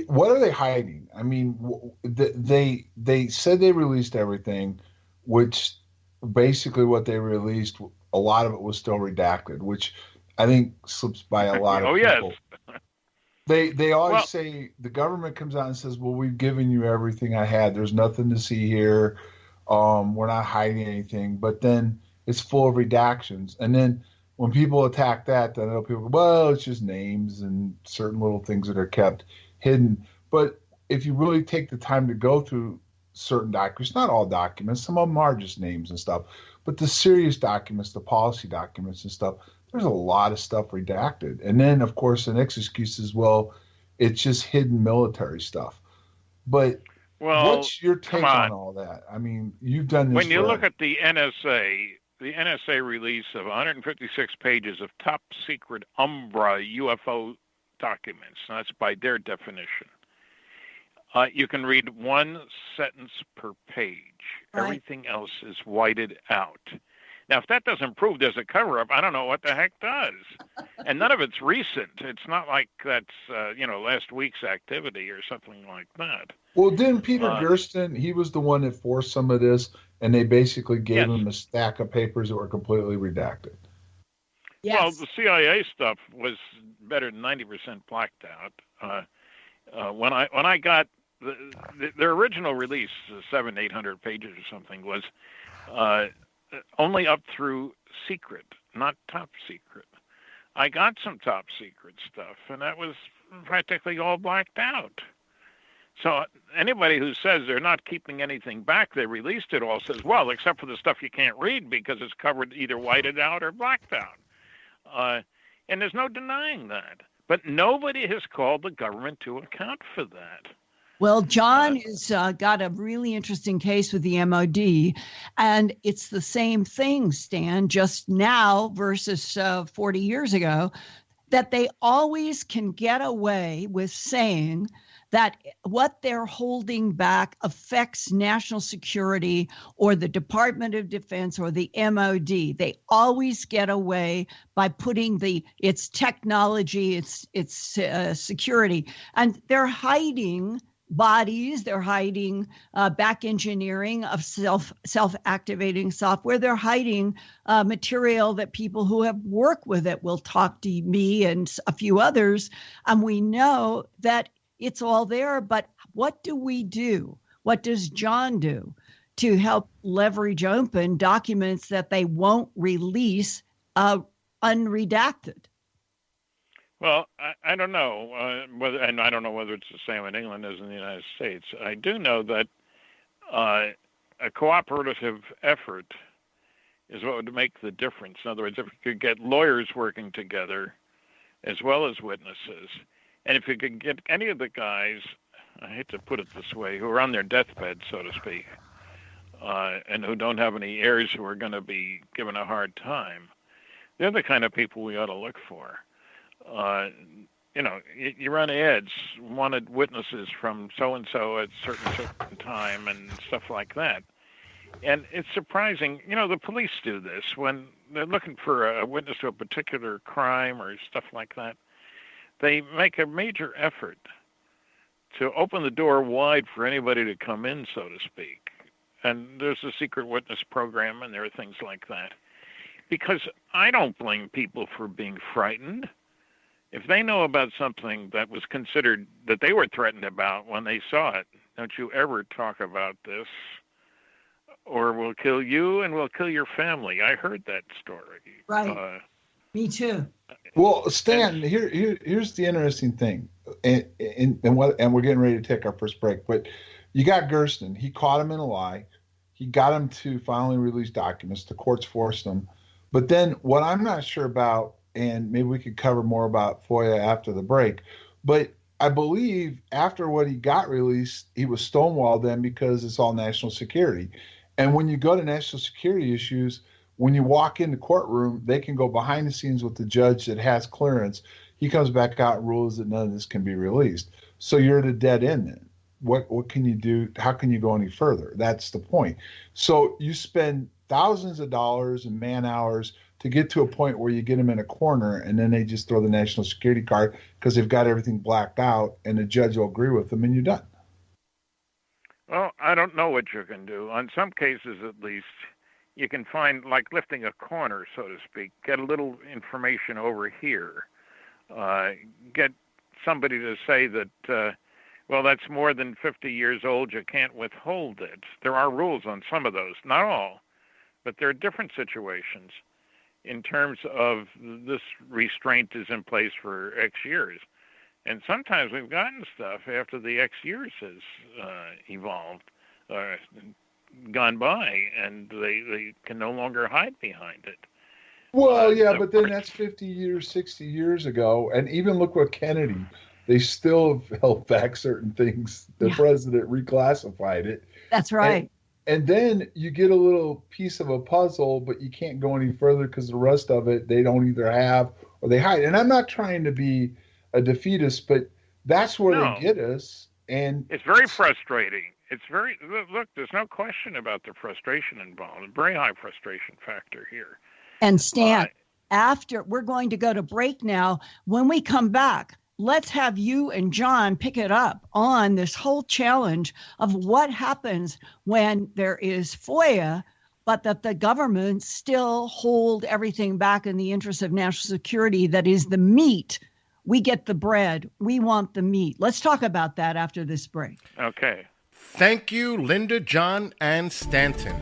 what are they hiding? I mean, they said they released everything, which basically what they released, a lot of it was still redacted, which I think slips by a lot of people. Yes. They always say, the government comes out and says, well, we've given you everything I had. There's nothing to see here. We're not hiding anything. But then it's full of redactions. And then when people attack that, then people go, well, it's just names and certain little things that are kept hidden. But if you really take the time to go through certain documents, not all documents, some of them are just names and stuff, but the serious documents, the policy documents and stuff, there's a lot of stuff redacted. And then, of course, the next excuse is, well, it's just hidden military stuff. But what's your take on all that? I mean, you've done this. When you look at the NSA, the NSA release of 156 pages of top secret Umbra UFO documents. That's by their definition. You can read one sentence per page. Right. Everything else is whited out. Now, if that doesn't prove there's a cover-up, I don't know what the heck does. And none of it's recent. It's not like that's, last week's activity or something like that. Well, didn't Peter Gersten, he was the one that forced some of this, and they basically gave him a stack of papers that were completely redacted. Yes. Well, the CIA stuff was better than 90% blacked out. When I got their original release, 700-800 pages or something, was only up through secret, not top secret. I got some top secret stuff, and that was practically all blacked out. So anybody who says they're not keeping anything back, they released it all, says, well, except for the stuff you can't read because it's covered either whited out or blacked out. And there's no denying that. But nobody has called the government to account for that. Well, John has got a really interesting case with the MOD, and it's the same thing, Stan, just now versus 40 years ago, that they always can get away with saying that what they're holding back affects national security or the Department of Defense or the MOD. They always get away by putting its technology, its security, and they're hiding bodies, they're hiding back engineering of self-activating software. They're hiding material that people who have worked with it will talk to me and a few others. And we know that it's all there, but what do we do? What does John do to help leverage open documents that they won't release unredacted? Well, I don't know and I don't know whether it's the same in England as in the United States. I do know that a cooperative effort is what would make the difference. In other words, if you could get lawyers working together as well as witnesses, and if you could get any of the guys, I hate to put it this way, who are on their deathbed, so to speak, and who don't have any heirs who are going to be given a hard time, they're the kind of people we ought to look for. You run ads, wanted witnesses from so-and-so at certain time and stuff like that. And it's surprising, the police do this when they're looking for a witness to a particular crime or stuff like that. They make a major effort to open the door wide for anybody to come in, so to speak. And there's a secret witness program, and there are things like that. Because I don't blame people for being frightened. If they know about something that was considered, that they were threatened about when they saw it, don't you ever talk about this, or we'll kill you and we'll kill your family. I heard that story. Right. Me too. Well, Stan, here's the interesting thing, and we're getting ready to take our first break. But you got Gersten. He caught him in a lie. He got him to finally release documents. The courts forced him. But then what I'm not sure about, and maybe we could cover more about FOIA after the break, but I believe after what he got released, he was stonewalled then because it's all national security. And when you go to national security issues, when you walk in the courtroom, they can go behind the scenes with the judge that has clearance. He comes back out and rules that none of this can be released. So you're at a dead end then. What can you do? How can you go any further? That's the point. So you spend thousands of dollars and man hours to get to a point where you get them in a corner, and then they just throw the national security card because they've got everything blacked out, and the judge will agree with them, and you're done. Well, I don't know what you can do. On some cases, at least, you can find, like lifting a corner, so to speak, get a little information over here, get somebody to say that, well, that's more than 50 years old, you can't withhold it. There are rules on some of those, not all, but there are different situations in terms of this restraint is in place for X years. And sometimes we've gotten stuff after the X years has evolved, gone by, and they can no longer hide behind it. Well, yeah, but then that's 50 years, 60 years ago. And even look what Kennedy, they still held back certain things. The president reclassified it. That's right. And then you get a little piece of a puzzle, but you can't go any further because the rest of it they don't either have or they hide. And I'm not trying to be a defeatist, but that's where No. they get us. And It's very frustrating. It's very, look, there's no question about the frustration involved, a very high frustration factor here. And Stan, after we're going to go to break now, when we come back, let's have you and John pick it up on this whole challenge of what happens when there is FOIA, but that the government still hold everything back in the interest of national security. That is the meat. We get the bread. We want the meat. Let's talk about that after this break. Okay. Thank you, Linda, John, and Stanton.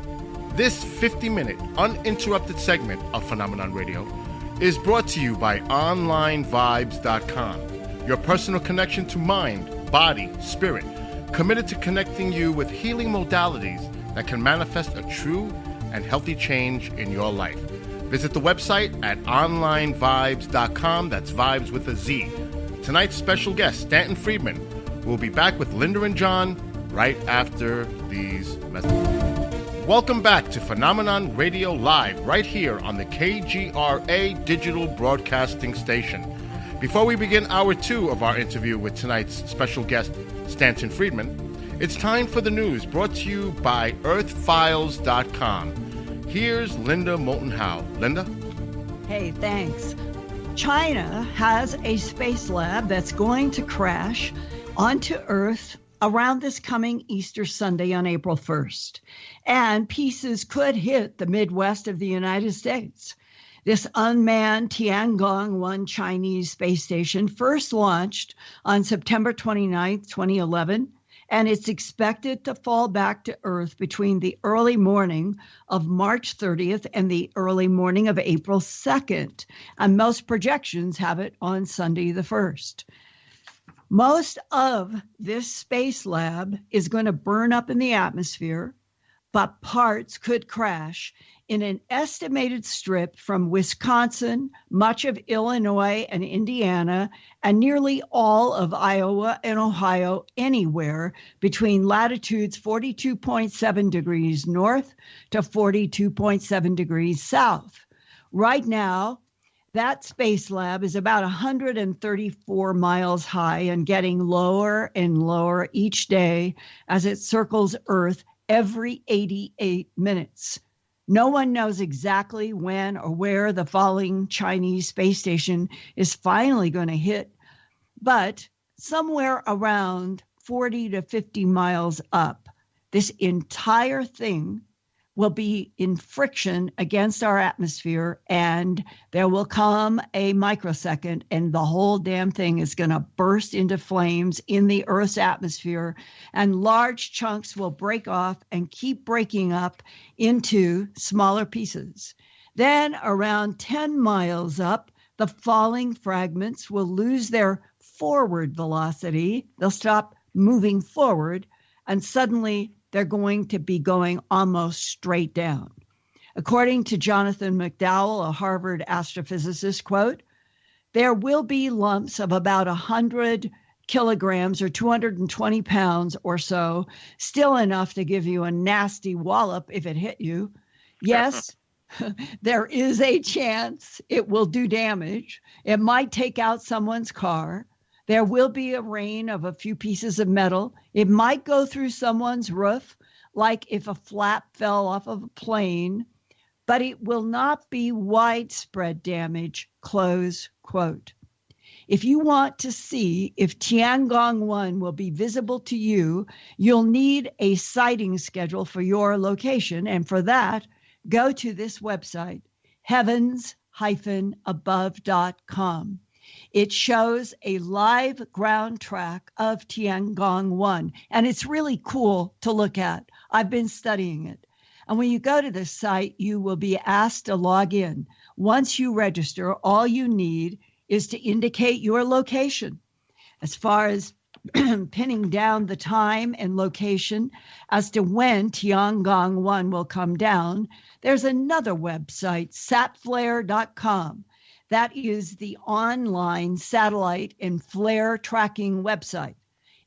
This 50-minute uninterrupted segment of Phenomenon Radio is brought to you by OnlineVibes.com, your personal connection to mind, body, spirit, committed to connecting you with healing modalities that can manifest a true and healthy change in your life. Visit the website at OnlineVibes.com. That's vibes with a Z. Tonight's special guest, Stanton Friedman, will be back with Linda and John right after these messages. Welcome back to Phenomenon Radio Live, right here on the KGRA digital broadcasting station. Before we begin hour 2 of our interview with tonight's special guest, Stanton Friedman, it's time for the news brought to you by earthfiles.com. Here's Linda Moulton Howe. Linda? Hey, thanks. China has a space lab that's going to crash onto Earth around this coming Easter Sunday on April 1st. And pieces could hit the Midwest of the United States. This unmanned Tiangong-1 Chinese space station first launched on September 29th, 2011, and it's expected to fall back to Earth between the early morning of March 30th and the early morning of April 2nd. And most projections have it on Sunday the 1st. Most of this space lab is going to burn up in the atmosphere, but parts could crash in an estimated strip from Wisconsin, much of Illinois and Indiana, and nearly all of Iowa and Ohio, anywhere between latitudes 42.7 degrees north to 42.7 degrees south. Right now, that space lab is about 134 miles high and getting lower and lower each day as it circles Earth every 88 minutes. No one knows exactly when or where the falling Chinese space station is finally going to hit, but somewhere around 40 to 50 miles up, this entire thing will be in friction against our atmosphere, and there will come a microsecond and the whole damn thing is going to burst into flames in the Earth's atmosphere, and large chunks will break off and keep breaking up into smaller pieces. Then around 10 miles up, the falling fragments will lose their forward velocity. They'll stop moving forward, and suddenly they're going to be going almost straight down. According to Jonathan McDowell, a Harvard astrophysicist, quote, there will be lumps of about 100 kilograms or 220 pounds or so, still enough to give you a nasty wallop if it hit you. Yes, there is a chance it will do damage. It might take out someone's car. There will be a rain of a few pieces of metal. It might go through someone's roof, like if a flap fell off of a plane, but it will not be widespread damage, close quote. If you want to see if Tiangong-1 will be visible to you, you'll need a sighting schedule for your location. And for that, go to this website, heavens-above.com. It shows a live ground track of Tiangong-1, and it's really cool to look at. I've been studying it. And when you go to this site, you will be asked to log in. Once you register, all you need is to indicate your location. As far as pinning down the time and location as to when Tiangong-1 will come down, there's another website, satflare.com. That is the online satellite and flare tracking website.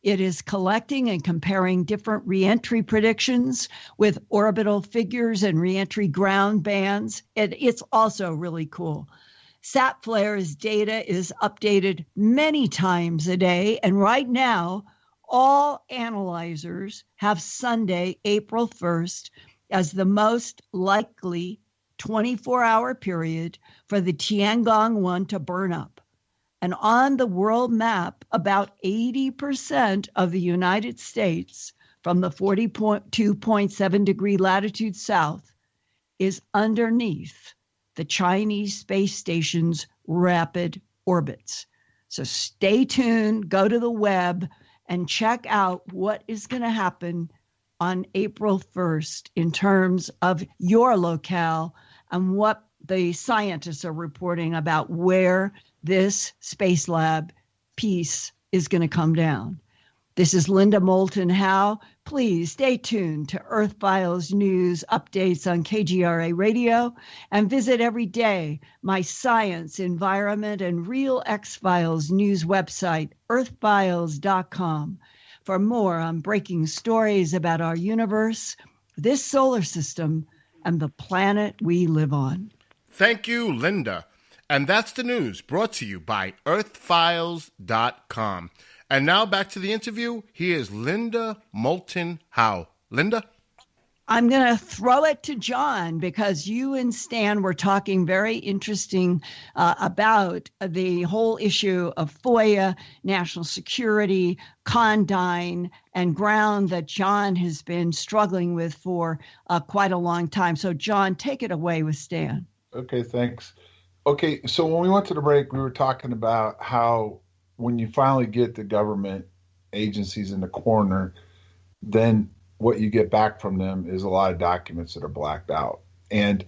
It is collecting and comparing different reentry predictions with orbital figures and reentry ground bands. It's also really cool. SatFlare's data is updated many times a day, and right now, all analyzers have Sunday, April 1st, as the most likely 24-hour period for the Tiangong 1 to burn up. And on the world map, about 80% of the United States from the 42.7 degree latitude south is underneath the Chinese space station's rapid orbits. So stay tuned, go to the web, and check out what is going to happen on April 1st in terms of your locale and what the scientists are reporting about where this space lab piece is going to come down. This is Linda Moulton Howe. Please stay tuned to Earth Files news updates on KGRA Radio and visit every day my science, environment, and real X-Files news website, earthfiles.com, for more on breaking stories about our universe, this solar system, and the planet we live on. Thank you, Linda. And that's the news brought to you by earthfiles.com. And now back to the interview. Here's Linda Moulton Howe. Linda? I'm going to throw it to John because you and Stan were talking very interesting about the whole issue of FOIA, national security, Condign, and ground that John has been struggling with for quite a long time. So, John, take it away with Stan. Okay, thanks. Okay, so when we went to the break, we were talking about how when you finally get the government agencies in the corner, then what you get back from them is a lot of documents that are blacked out. And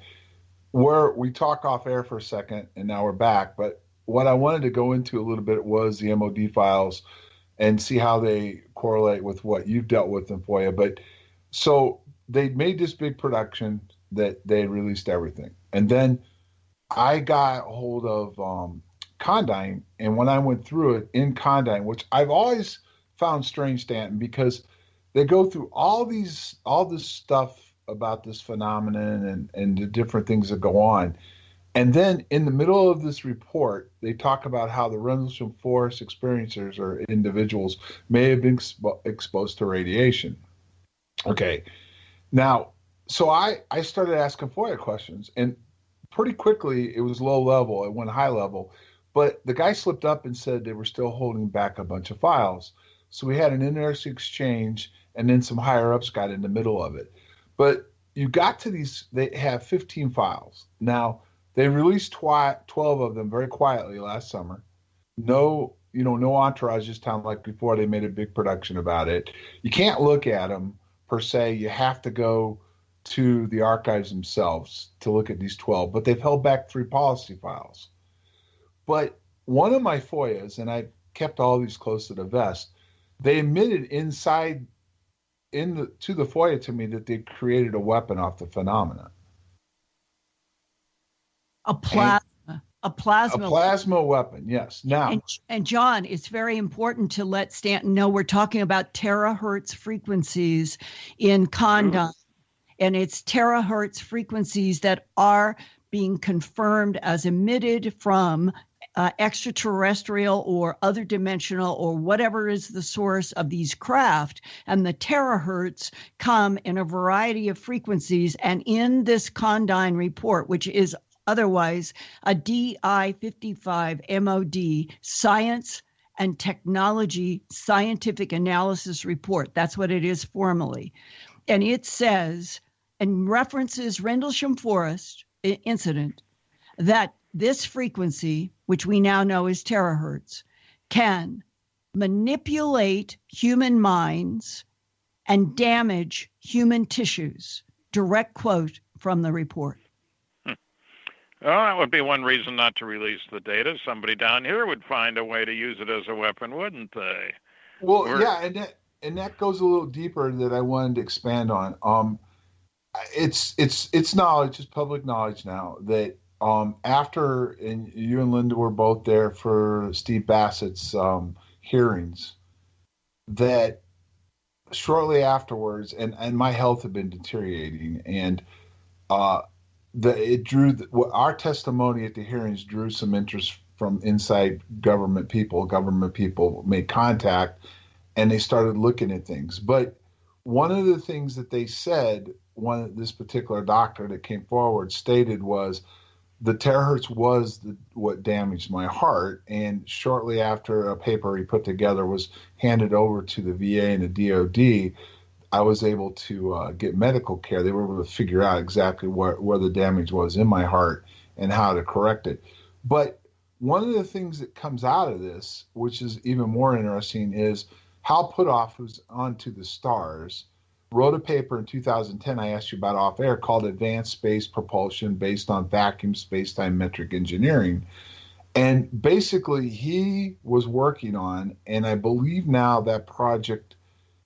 we talk off air for a second, and now we're back. But what I wanted to go into a little bit was the MOD files and see how they correlate with what you've dealt with in FOIA. But so they made this big production that they released everything. And then I got a hold of Condign, and when I went through it in Condign, which I've always found strange, Stanton, because they go through all this stuff about this phenomenon and the different things that go on. And then in the middle of this report, they talk about how the Rendlesham Forest experiencers or individuals may have been exposed to radiation. Okay. Now, so I started asking FOIA questions, and pretty quickly it was low level. It went high level. But the guy slipped up and said they were still holding back a bunch of files. So we had an interesting exchange, and then some higher-ups got in the middle of it. But you got to these, they have 15 files. Now, they released 12 of them very quietly last summer. No entourage this time like before. They made a big production about it. You can't look at them per se. You have to go to the archives themselves to look at these 12. But they've held back 3 policy files. But one of my FOIAs, and I kept all these close to the vest, they admitted to the FOIA to me that they created a weapon off the phenomena. A plasma weapon, yes. Now, and John, it's very important to let Stanton know we're talking about terahertz frequencies in Condign, and it's terahertz frequencies that are being confirmed as emitted from extraterrestrial or other dimensional or whatever is the source of these craft. And the terahertz come in a variety of frequencies. And in this Condign report, which is otherwise a DI-55 MOD, Science and Technology Scientific Analysis Report, that's what it is formally. And it says, and references Rendlesham Forest incident, that this frequency, which we now know is terahertz, can manipulate human minds and damage human tissues. Direct quote from the report. Well, that would be one reason not to release the data. Somebody down here would find a way to use it as a weapon, wouldn't they? Well, yeah, and that goes a little deeper that I wanted to expand on. It's knowledge, it's public knowledge now that after, and you and Linda were both there for Steve Bassett's hearings, that shortly afterwards, and my health had been deteriorating, and our testimony at the hearings drew some interest from inside government people. Government people made contact, and they started looking at things. But one of the things that they said, this particular doctor that came forward stated, was the terahertz was what damaged my heart. And shortly after a paper he put together was handed over to the VA and the DOD, I was able to get medical care. They were able to figure out exactly where the damage was in my heart and how to correct it. But one of the things that comes out of this, which is even more interesting, is Hal Puthoff, who's on To the Stars, wrote a paper in 2010 I asked you about off air called Advanced Space Propulsion Based on Vacuum Spacetime Metric Engineering. And basically he was working on, and I believe now that project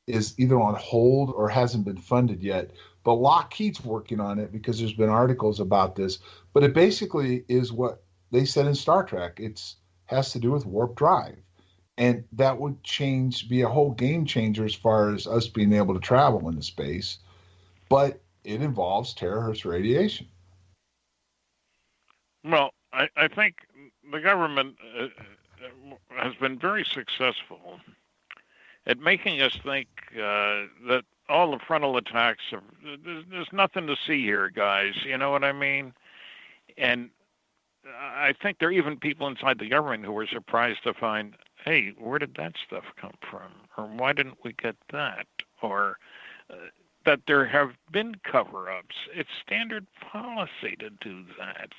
is either on hold or hasn't been funded yet, but Lockheed's working on it because there's been articles about this. But it basically is what they said in Star Trek. It has to do with warp drive. And that would be a whole game changer as far as us being able to travel into space. But it involves terahertz radiation. Well, I think the government has been very successful at making us think that all the frontal attacks there's nothing to see here, guys. You know what I mean? And I think there are even people inside the government who were surprised to find, hey, where did that stuff come from? Or why didn't we get that? Or that there have been cover-ups. It's standard policy to do that.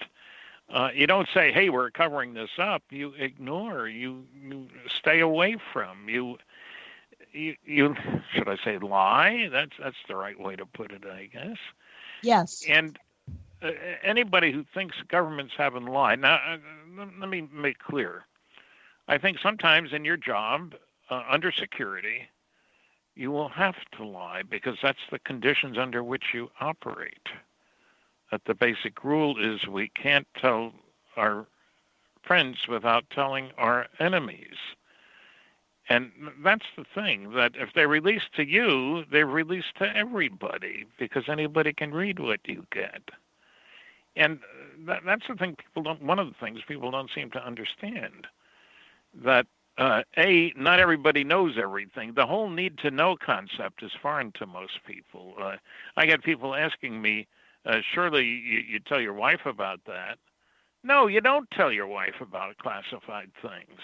You don't say, hey, we're covering this up. You ignore. You stay away from. You should I say lie? That's the right way to put it, I guess. Yes. And anybody who thinks governments haven't lied. Now, let me make clear. I think sometimes in your job, under security, you will have to lie because that's the conditions under which you operate. That the basic rule is we can't tell our friends without telling our enemies. And that's the thing, that if they release to you, they release to everybody because anybody can read what you get. And that's the thing one of the things people don't seem to understand. That, not everybody knows everything. The whole need to know concept is foreign to most people. I get people asking me, surely you tell your wife about that. No, you don't tell your wife about classified things.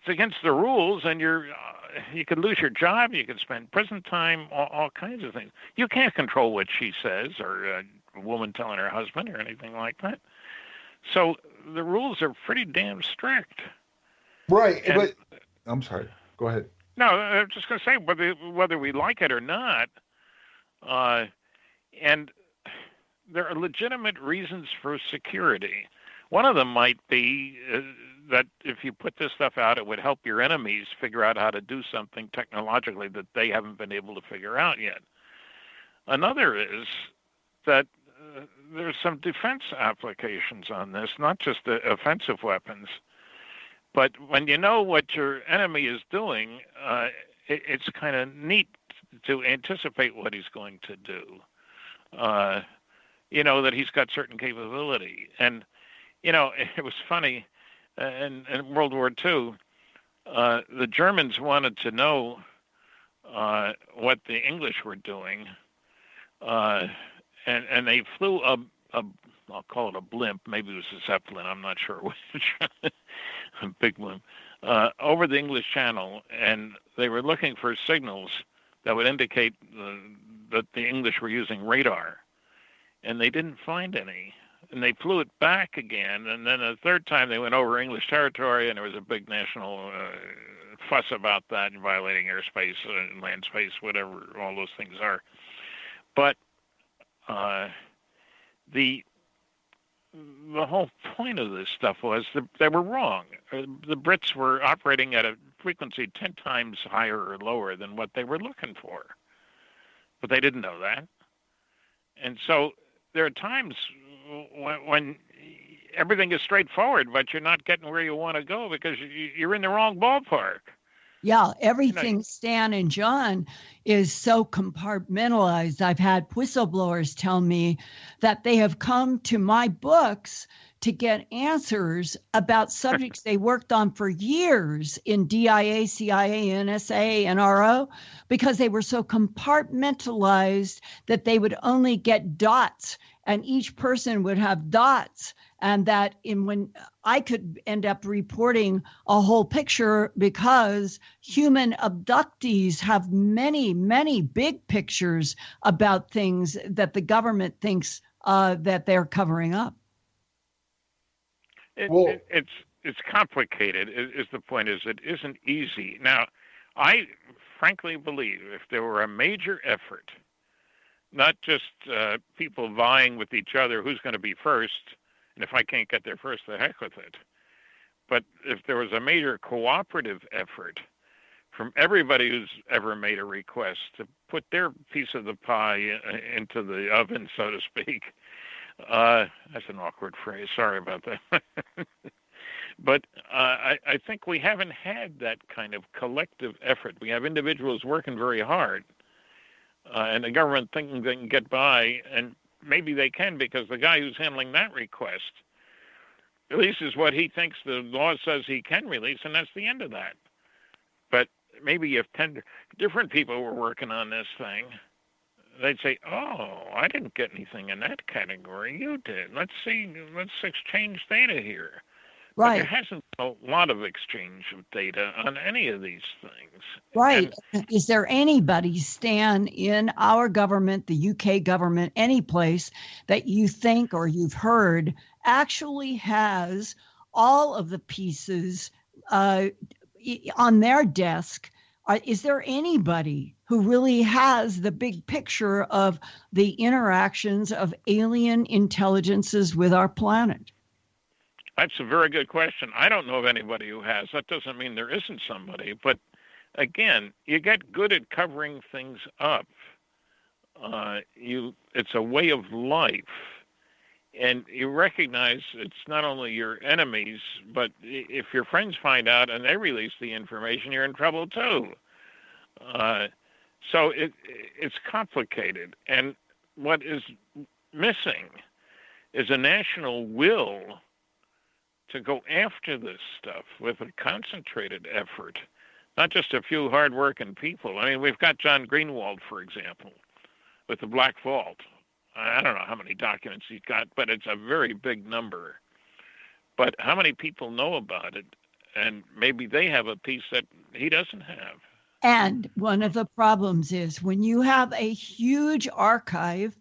It's against the rules, and you could lose your job, you could spend prison time, all kinds of things. You can't control what she says, or a woman telling her husband, or anything like that. So the rules are pretty damn strict. Right, but I'm sorry. Go ahead. No, I'm just going to say whether we like it or not, and there are legitimate reasons for security. One of them might be that if you put this stuff out, it would help your enemies figure out how to do something technologically that they haven't been able to figure out yet. Another is that there's some defense applications on this, not just the offensive weapons. But when you know what your enemy is doing, it's kind of neat to anticipate what he's going to do. That he's got certain capability. And, it was funny, in World War II, the Germans wanted to know what the English were doing, and they flew I'll call it a blimp, maybe it was a Zeppelin, I'm not sure which, a big blimp, over the English Channel, and they were looking for signals that would indicate that the English were using radar, and they didn't find any. And they flew it back again, and then a third time they went over English territory, and there was a big national fuss about that and violating airspace, land space, whatever all those things are. But the whole point of this stuff was that they were wrong. The Brits were operating at a frequency 10 times higher or lower than what they were looking for. But they didn't know that. And so there are times when everything is straightforward, but you're not getting where you want to go because you're in the wrong ballpark. Yeah, everything Stan and John is so compartmentalized. I've had whistleblowers tell me that they have come to my books to get answers about subjects they worked on for years in DIA, CIA, NSA, NRO, because they were so compartmentalized that they would only get dots, and each person would have dots. And that when I could end up reporting a whole picture, because human abductees have many, many big pictures about things that the government thinks that they're covering up. It's complicated. Is the point? Is it isn't easy. Now, I frankly believe if there were a major effort, not just people vying with each other who's going to be first, and if I can't get there first, the heck with it. But if there was a major cooperative effort from everybody who's ever made a request to put their piece of the pie into the oven, so to speak. That's an awkward phrase. Sorry about that. But I think we haven't had that kind of collective effort. We have individuals working very hard, and the government thinking they can get by, and maybe they can because the guy who's handling that request releases what he thinks the law says he can release, and that's the end of that. But maybe if 10 different people were working on this thing, they'd say, oh, I didn't get anything in that category. You did. Let's exchange data here. Right. But there hasn't been a lot of exchange of data on any of these things. Right. Is there anybody, Stan, in our government, the UK government, any place that you think or you've heard actually has all of the pieces on their desk? Is there anybody who really has the big picture of the interactions of alien intelligences with our planet? That's a very good question. I don't know of anybody who has. That doesn't mean there isn't somebody. But again, you get good at covering things up. It's a way of life. And you recognize it's not only your enemies, but if your friends find out and they release the information, you're in trouble too. So it's complicated. And what is missing is a national will to go after this stuff with a concentrated effort, not just a few hardworking people. I mean, we've got John Greenwald, for example, with the Black Vault. I don't know how many documents he's got, but it's a very big number. But how many people know about it? And maybe they have a piece that he doesn't have. And one of the problems is when you have a huge archive,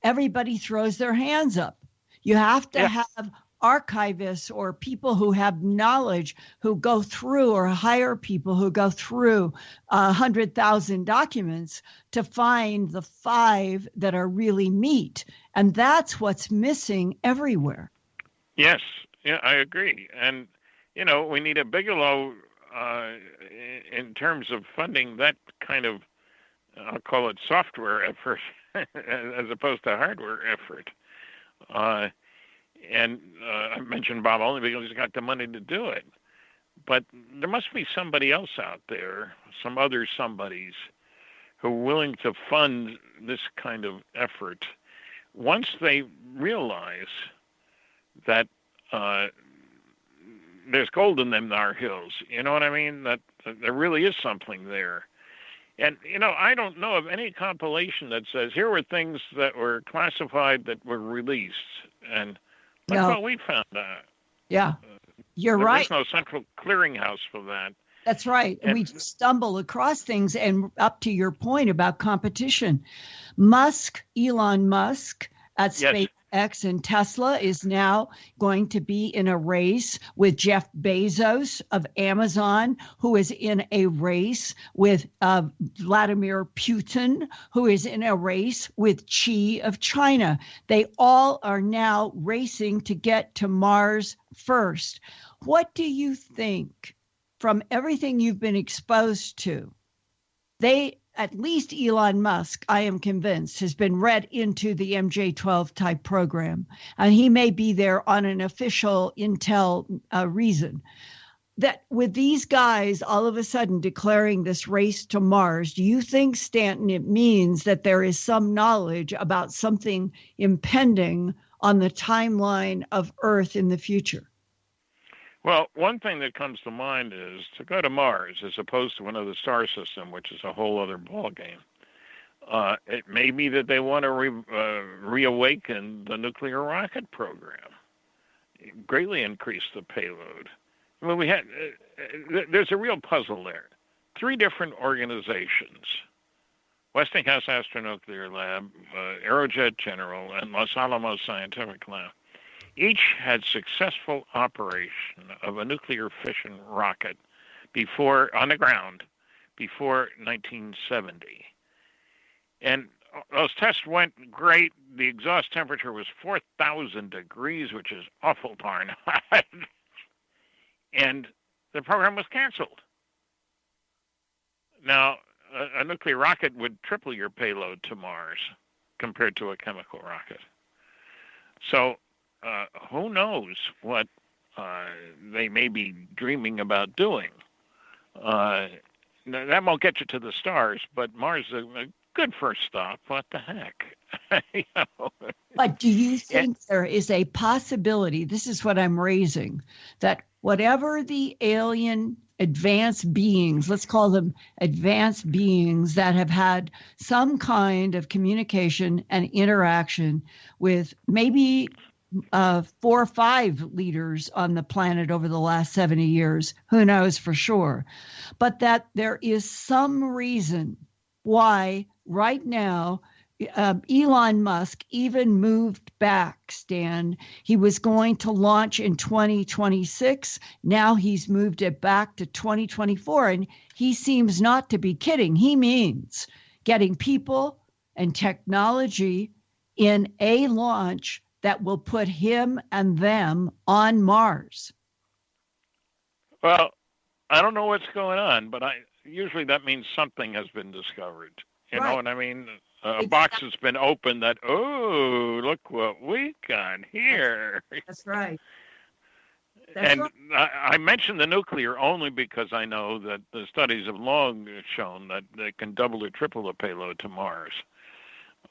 everybody throws their hands up. You have to have archivists or people who have knowledge who go through, or hire people who go through 100,000 documents to find the 5 that are really meat. And that's what's missing everywhere. Yes, yeah, I agree. And, we need a Bigelow in terms of funding that kind of, I'll call it software effort as opposed to hardware effort. And I mentioned Bob only because he's got the money to do it. But there must be somebody else out there, some other somebodies, who are willing to fund this kind of effort once they realize that there's gold in them Nar Hills. You know what I mean? That there really is something there. And, I don't know of any compilation that says, here were things that were classified that were released. And that's what we found out. Yeah, you're right. There's no central clearinghouse for that. That's right. And we just stumble across things. And up to your point about competition, Elon Musk at SpaceX and Tesla is now going to be in a race with Jeff Bezos of Amazon, who is in a race with Vladimir Putin, who is in a race with Xi of China. They all are now racing to get to Mars first. What do you think, from everything you've been exposed to, at least Elon Musk, I am convinced, has been read into the MJ-12 type program, and he may be there on an official intel reason. that with these guys all of a sudden declaring this race to Mars, do you think, Stanton, it means that there is some knowledge about something impending on the timeline of Earth in the future? Well, one thing that comes to mind is to go to Mars as opposed to another star system, which is a whole other ballgame. It may be that they want to reawaken the nuclear rocket program, greatly increase the payload. Well, there's a real puzzle there. 3 different organizations, Westinghouse Astronuclear Lab, Aerojet General, and Los Alamos Scientific Lab, each had successful operation of a nuclear fission rocket on the ground before 1970. And those tests went great. The exhaust temperature was 4,000 degrees, which is awful darn hot. And the program was canceled. Now, a nuclear rocket would triple your payload to Mars compared to a chemical rocket. So who knows what they may be dreaming about doing. That won't get you to the stars, but Mars is a good first stop. What the heck? You know? But do you think there is a possibility, this is what I'm raising, that whatever the alien advanced beings, let's call them advanced beings that have had some kind of communication and interaction with maybe 4 or 5 leaders on the planet over the last 70 years, who knows for sure, but that there is some reason why right now Elon Musk even moved back, Stan. He was going to launch in 2026. Now he's moved it back to 2024. And he seems not to be kidding. He means getting people and technology in a launch that will put him and them on Mars. Well, I don't know what's going on, but usually that means something has been discovered. You know what I mean? A box has been opened that, oh, look what we got here. That's right. I mentioned the nuclear only because I know that the studies have long shown that they can double or triple the payload to Mars.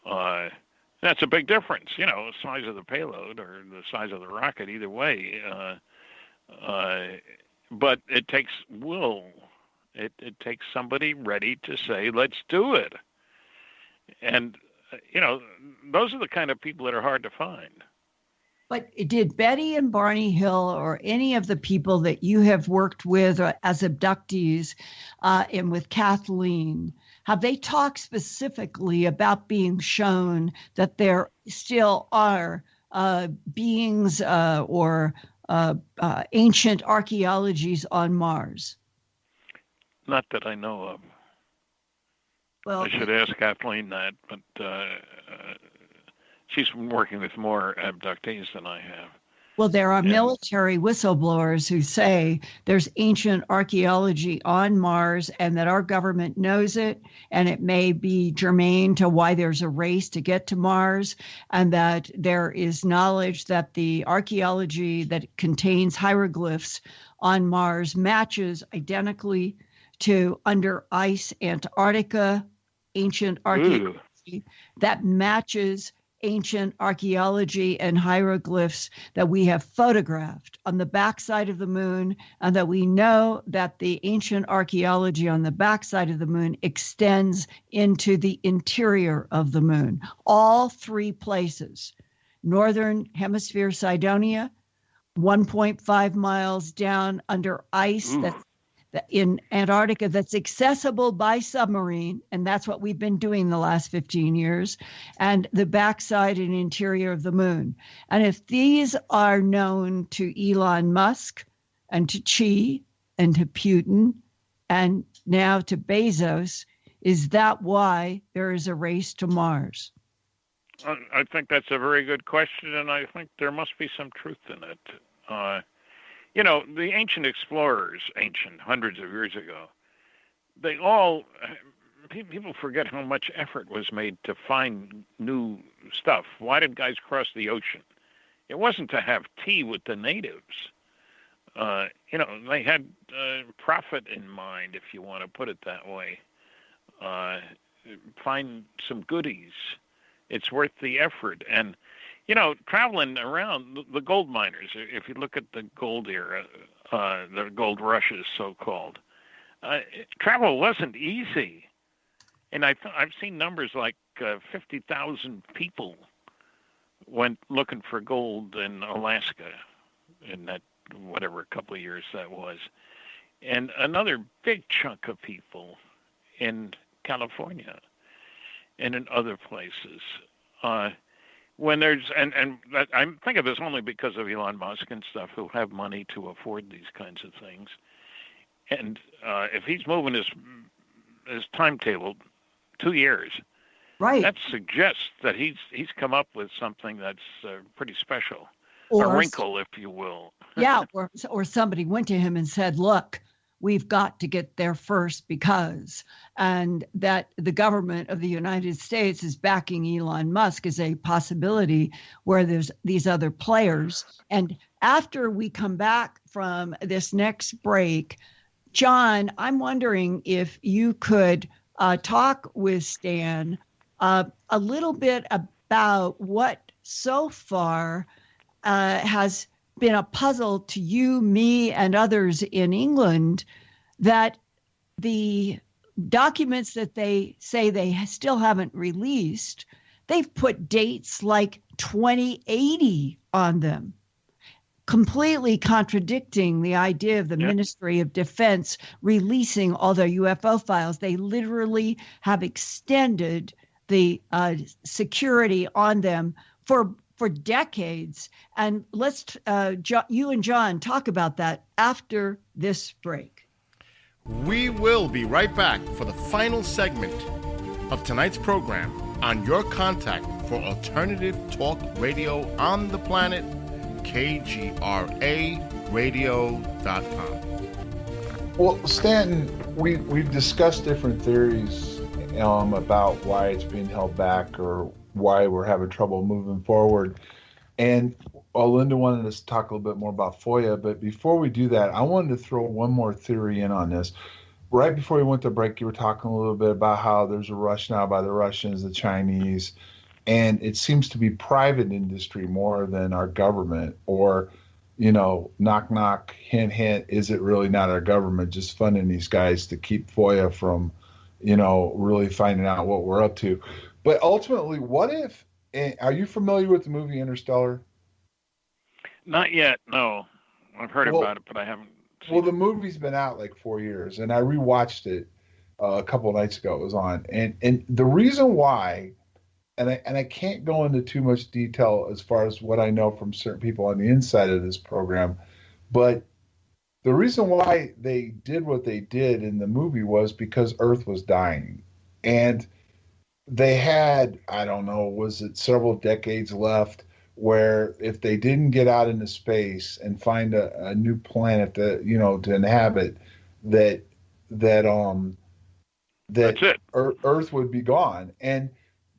That's a big difference, you know, the size of the payload or the size of the rocket, either way. But it takes will. It takes somebody ready to say, let's do it. And, you know, those are the kind of people that are hard to find. But did Betty and Barney Hill or any of the people that you have worked with as abductees and with Kathleen, have they talked specifically about being shown that there still are beings or ancient archaeologies on Mars? Not that I know of. Well, I should ask Kathleen that, but she's been working with more abductees than I have. Well, there are military whistleblowers who say there's ancient archaeology on Mars and that our government knows it, and it may be germane to why there's a race to get to Mars, and that there is knowledge that the archaeology that contains hieroglyphs on Mars matches identically to under ice Antarctica, ancient archaeology that matches ancient archaeology and hieroglyphs that we have photographed on the backside of the moon, and that we know that the ancient archaeology on the backside of the moon extends into the interior of the moon. All 3 places, Northern Hemisphere Cydonia, 1.5 miles down under ice that's in Antarctica that's accessible by submarine, and that's what we've been doing the last 15 years, and the backside and interior of the moon. And if these are known to Elon Musk and to Xi and to Putin and now to Bezos, is that why there is a race to Mars? I think that's a very good question, and I think there must be some truth in it. You know, the ancient explorers, hundreds of years ago, people forget how much effort was made to find new stuff. Why did guys cross the ocean? It wasn't to have tea with the natives. They had profit in mind, if you want to put it that way. Find some goodies. It's worth the effort. And, traveling around the gold miners, if you look at the gold era, the gold rushes, so-called, travel wasn't easy. And I've seen numbers like 50,000 people went looking for gold in Alaska in that whatever couple of years that was. And another big chunk of people in California and in other places. When there's, and that, I think of this only because of Elon Musk and stuff, who have money to afford these kinds of things. And if he's moving his timetable 2 years, right, that suggests that he's come up with something that's pretty special, or a wrinkle, if you will. Yeah, or somebody went to him and said, look, we've got to get there first because, and that the government of the United States is backing Elon Musk as a possibility where there's these other players. And after we come back from this next break, John, I'm wondering if you could talk with Stan a little bit about what so far has been a puzzle to you, me, and others in England, that the documents that they say they still haven't released, they've put dates like 2080 on them, completely contradicting the idea of the Ministry of Defense releasing all their UFO files. They literally have extended the security on them for decades. And let's, you and John, talk about that after this break. We will be right back for the final segment of tonight's program on your contact for alternative talk radio on the planet, KGRAradio.com. Well, Stanton, we've discussed different theories about why it's being held back or why we're having trouble moving forward. And Linda wanted us to talk a little bit more about FOIA, but before we do that, I wanted to throw one more theory in on this. Right before we went to break, you were talking a little bit about how there's a rush now by the Russians, the Chinese, and it seems to be private industry more than our government, or, knock, knock, hint, hint, is it really not our government just funding these guys to keep FOIA from, really finding out what we're up to? But ultimately, what if, are you familiar with the movie Interstellar? Not yet, no. I've heard about it, but I haven't seen it. The movie's been out like 4 years, and I rewatched it a couple of nights ago. It was on. And the reason why, and I can't go into too much detail as far as what I know from certain people on the inside of this program, but the reason why they did what they did in the movie was because Earth was dying. And they had, I don't know, was it several decades left, where if they didn't get out into space and find a new planet to inhabit, that Earth would be gone. And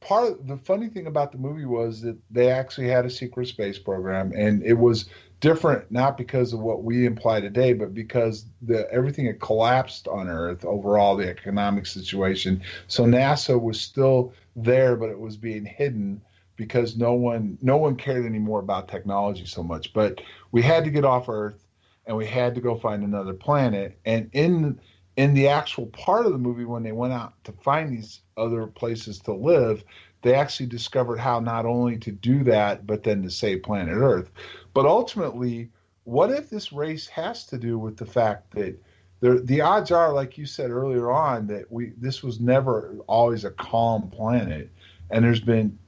part of the funny thing about the movie was that they actually had a secret space program, and it was different, not because of what we imply today, but because everything had collapsed on Earth overall, the economic situation. So NASA was still there, but it was being hidden because no one cared anymore about technology so much. But we had to get off Earth, and we had to go find another planet. And in the actual part of the movie, when they went out to find these other places to live, they actually discovered how not only to do that, but then to save planet Earth. But ultimately, what if this race has to do with the fact that the odds are, like you said earlier on, that this was never always a calm planet. And there's been,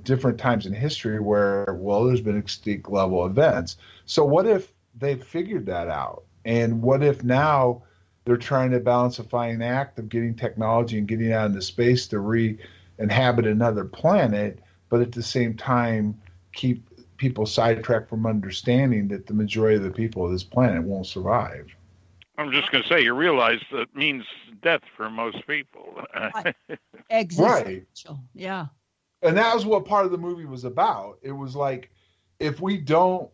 different times in history where, there's been extinct level events. So what if they figured that out? And what if now they're trying to balance a fine act of getting technology and getting out into space to re-inhabit another planet, but at the same time keep people sidetracked from understanding that the majority of the people of this planet won't survive? I'm just going to say, you realize that means death for most people. Existential, right. Yeah. And that was what part of the movie was about. It was like, if we don't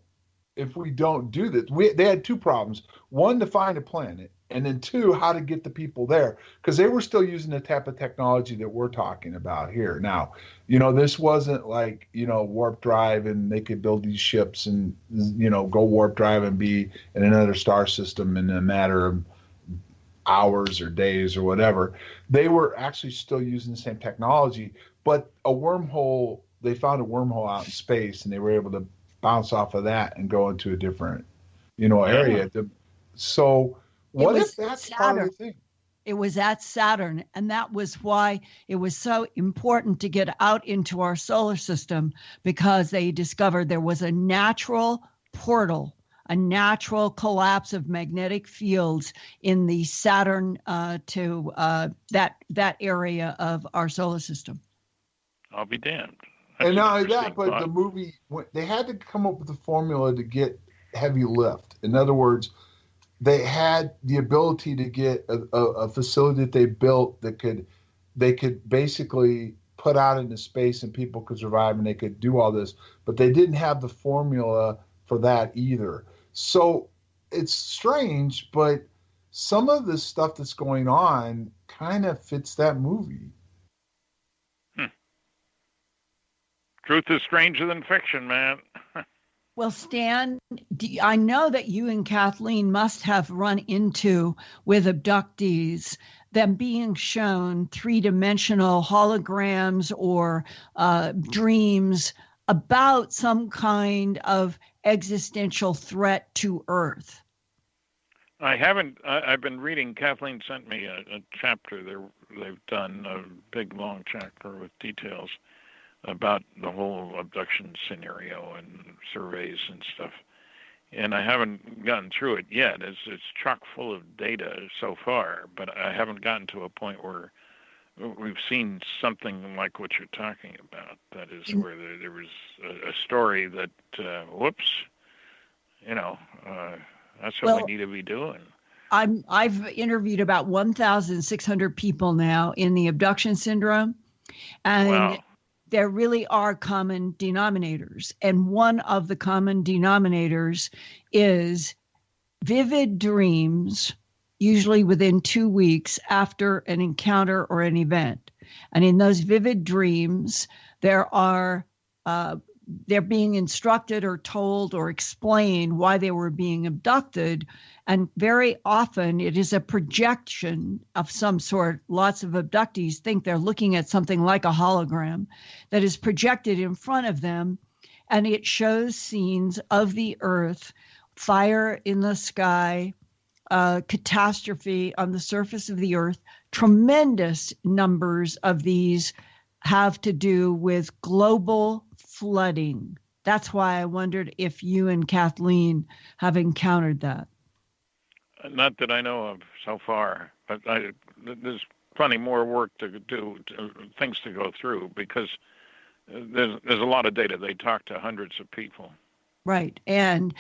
if we don't do this. They had two problems. One, to find a planet, and then two, how to get the people there, because they were still using the type of technology that we're talking about here. Now, this wasn't like, warp drive and they could build these ships and, go warp drive and be in another star system in a matter of hours or days or whatever. They were actually still using the same technology, but they found a wormhole out in space, and they were able to bounce off of that and go into a different, area. So what if that's part of the thing? It was at Saturn, and that was why it was so important to get out into our solar system, because they discovered there was a natural portal, a natural collapse of magnetic fields in the Saturn to that area of our solar system. I'll be damned. And not only that, but the movie, they had to come up with a formula to get heavy lift. In other words, they had the ability to get a facility that they built that they could basically put out into space and people could survive and they could do all this, but they didn't have the formula for that either. So it's strange, but some of the stuff that's going on kind of fits that movie. Truth is stranger than fiction, man. Well, Stan, I know that you and Kathleen must have run into, with abductees, them being shown three-dimensional holograms or dreams about some kind of existential threat to Earth. I haven't. I've been reading. Kathleen sent me a chapter they've done, a big, long chapter with details about the whole abduction scenario and surveys and stuff. And I haven't gotten through it yet. It's chock full of data so far, but I haven't gotten to a point where we've seen something like what you're talking about. That is where there was a story that, that's what we need to be doing. I've interviewed about 1,600 people now in the abduction syndrome, and wow. There really are common denominators. And one of the common denominators is vivid dreams, usually within 2 weeks after an encounter or an event. And in those vivid dreams, they're being instructed or told or explained why they were being abducted. And very often it is a projection of some sort. Lots of abductees think they're looking at something like a hologram that is projected in front of them. And it shows scenes of the Earth, fire in the sky, catastrophe on the surface of the Earth. Tremendous numbers of these have to do with global flooding. That's why I wondered if you and Kathleen have encountered that. Not that I know of so far, but there's plenty more work to do, things to go through, because there's a lot of data. They talk to hundreds of people. Right. And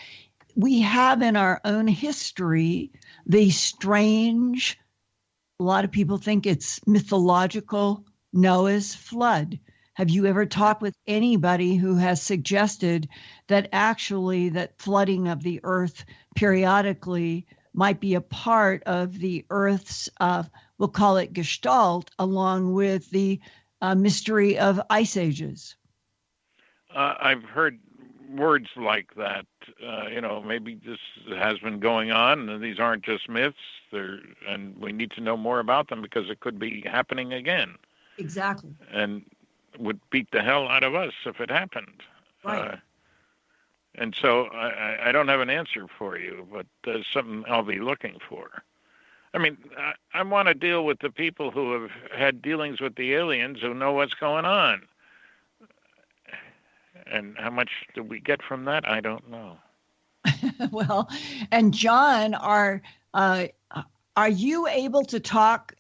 we have in our own history the strange, a lot of people think it's mythological, Noah's flood. Have you ever talked with anybody who has suggested that actually that flooding of the Earth periodically might be a part of the Earth's, we'll call it gestalt, along with the mystery of ice ages? I've heard words like that. Maybe this has been going on, and these aren't just myths, and we need to know more about them because it could be happening again. Exactly. And would beat the hell out of us if it happened. Right. And so I don't have an answer for you, but there's something I'll be looking for. I mean, I want to deal with the people who have had dealings with the aliens who know what's going on. And how much do we get from that? I don't know. Well, and John, are you able to talk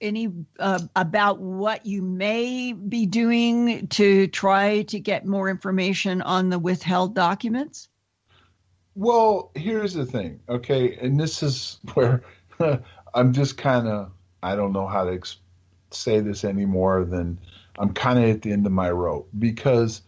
about what you may be doing to try to get more information on the withheld documents? Well, here's the thing, okay? And this is where I'm just kind of, I don't know how to say this any more than I'm kind of at the end of my rope, because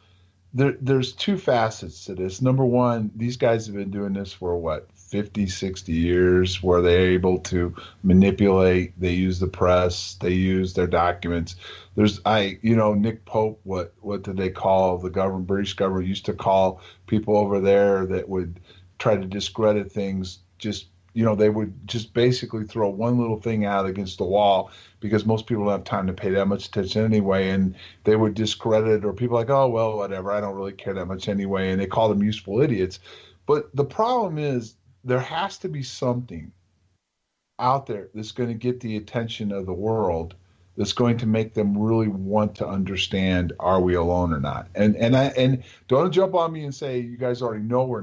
there's two facets to this. Number one, these guys have been doing this for 50, 60 years, where they're able to manipulate. They use the press. They use their documents. Nick Pope, what did they call the government? British government used to call people over there that would try to discredit things. They would just basically throw one little thing out against the wall, because most people don't have time to pay that much attention anyway, and they would discredit, or people like, oh, well, whatever, I don't really care that much anyway, and they call them useful idiots. But the problem is, there has to be something out there that's going to get the attention of the world, that's going to make them really want to understand, are we alone or not? And don't jump on me and say, you guys already know we're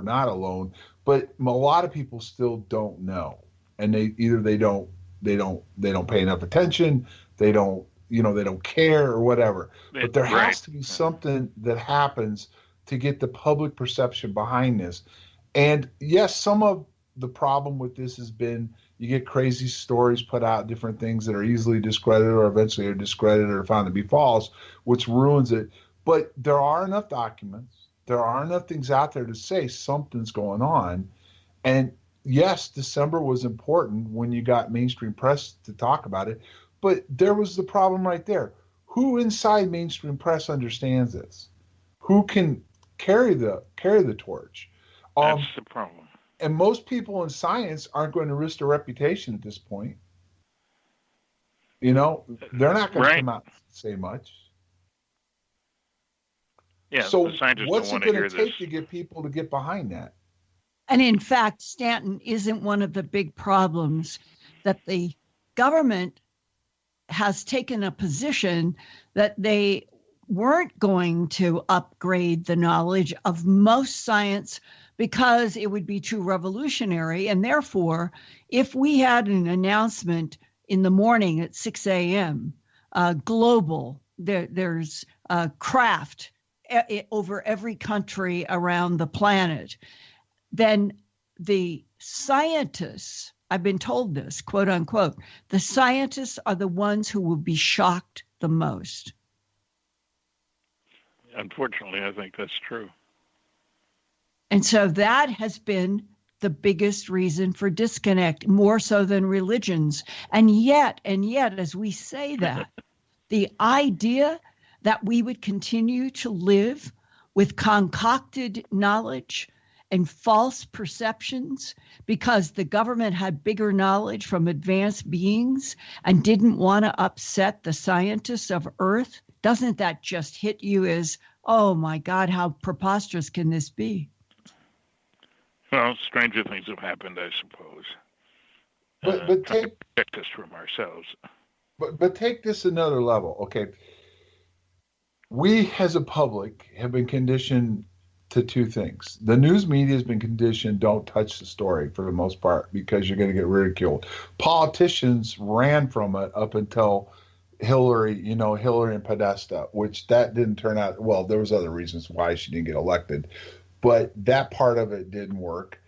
not alone. But a lot of people still don't know, and they don't pay enough attention. They don't care or whatever. But there has to be something that happens to get the public perception behind this. And yes, some of the problem with this has been, you get crazy stories put out, different things that are easily discredited or eventually are discredited or found to be false, which ruins it. But there are enough documents. There are enough things out there to say something's going on. And yes, December was important when you got mainstream press to talk about it, but there was the problem right there. Who inside mainstream press understands this? Who can carry the torch? That's the problem. And most people in science aren't going to risk their reputation at this point. They're not going to come out and say much. Yeah, so the scientists what's don't it want going to to hear take this. to get people to get behind that? And in fact, Stanton isn't one of the big problems, that the government has taken a position that they weren't going to upgrade the knowledge of most science because it would be too revolutionary. And therefore, if we had an announcement in the morning at 6 a.m., global, there's craft over every country around the planet, then the scientists, I've been told this, quote unquote, the scientists are the ones who will be shocked the most. Unfortunately, I think that's true. And so that has been the biggest reason for disconnect, more so than religions. And yet, as we say that, the idea that we would continue to live with concocted knowledge and false perceptions because the government had bigger knowledge from advanced beings and didn't want to upset the scientists of Earth, doesn't that just hit you as, oh my God, how preposterous can this be? Well, stranger things have happened, I suppose. But take protect us from ourselves. But take this another level, okay? We as a public have been conditioned to two things. The news media has been conditioned, don't touch the story for the most part, because you're going to get ridiculed. Politicians ran from it up until Hillary and Podesta, which that didn't turn out, well, there was other reasons why she didn't get elected, but that part of it didn't work.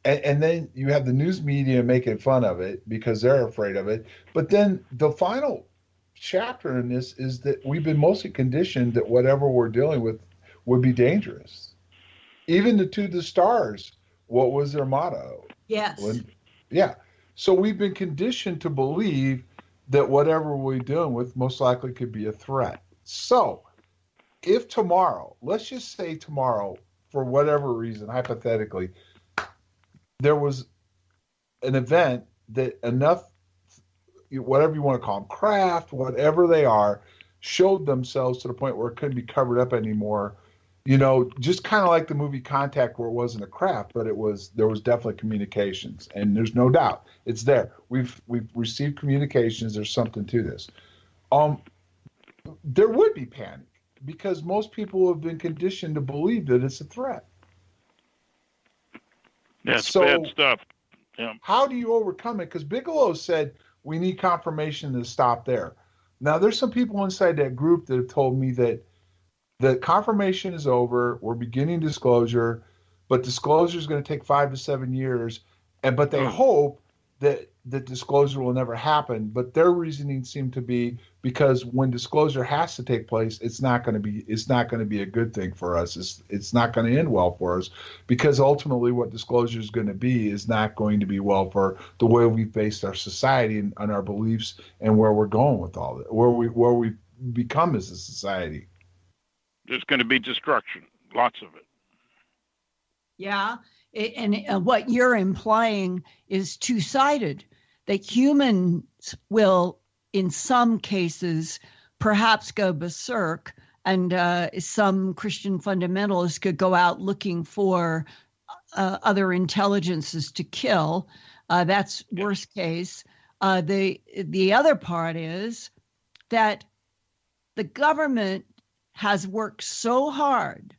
And then you have the news media making fun of it because they're afraid of it. But then the final chapter in this is that we've been mostly conditioned that whatever we're dealing with would be dangerous. Even to the stars, what was their motto? Yes. Yeah. So we've been conditioned to believe that whatever we're dealing with most likely could be a threat. So if tomorrow, let's just say tomorrow, for whatever reason, hypothetically, there was an event that enough, whatever you want to call them, craft, whatever they are, showed themselves to the point where it couldn't be covered up anymore. Just kind of like the movie Contact, where it wasn't a craft, but there was definitely communications, and there's no doubt it's there. We've received communications. There's something to this. There would be panic because most people have been conditioned to believe that it's a threat. That's bad stuff. Yeah. How do you overcome it? Because Bigelow said we need confirmation to stop there. Now, there's some people inside that group that have told me that the confirmation is over. We're beginning disclosure, but disclosure is going to take 5 to 7 years. But they hope that disclosure will never happen. But their reasoning seemed to be because when disclosure has to take place, it's not going to be a good thing for us. It's not going to end well for us, because ultimately what disclosure is going to be is not going to be well for the way we based our society and our beliefs and where we're going with all that, where we become as a society. There's going to be destruction, lots of it. Yeah. And what you're implying is two-sided, that humans will, in some cases, perhaps go berserk, and some Christian fundamentalists could go out looking for other intelligences to kill. That's worst case. The other part is that the government has worked so hard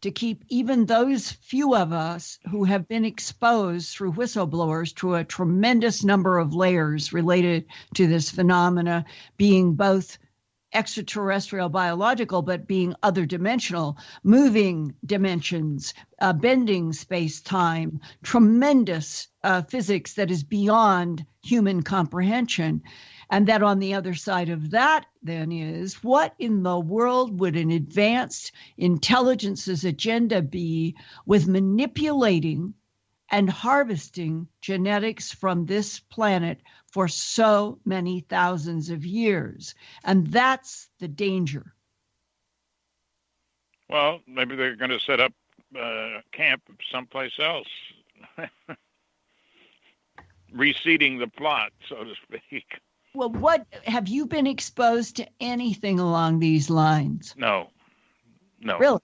to keep even those few of us who have been exposed through whistleblowers to a tremendous number of layers related to this phenomena, being both extraterrestrial biological, but being other dimensional, moving dimensions, bending space-time, tremendous physics that is beyond human comprehension. And that on the other side of that then is, what in the world would an advanced intelligence's agenda be with manipulating and harvesting genetics from this planet for so many thousands of years? And that's the danger. Well, maybe they're going to set up camp someplace else. Reseeding the plot, so to speak. Well, what have you been exposed to anything along these lines? No. Really?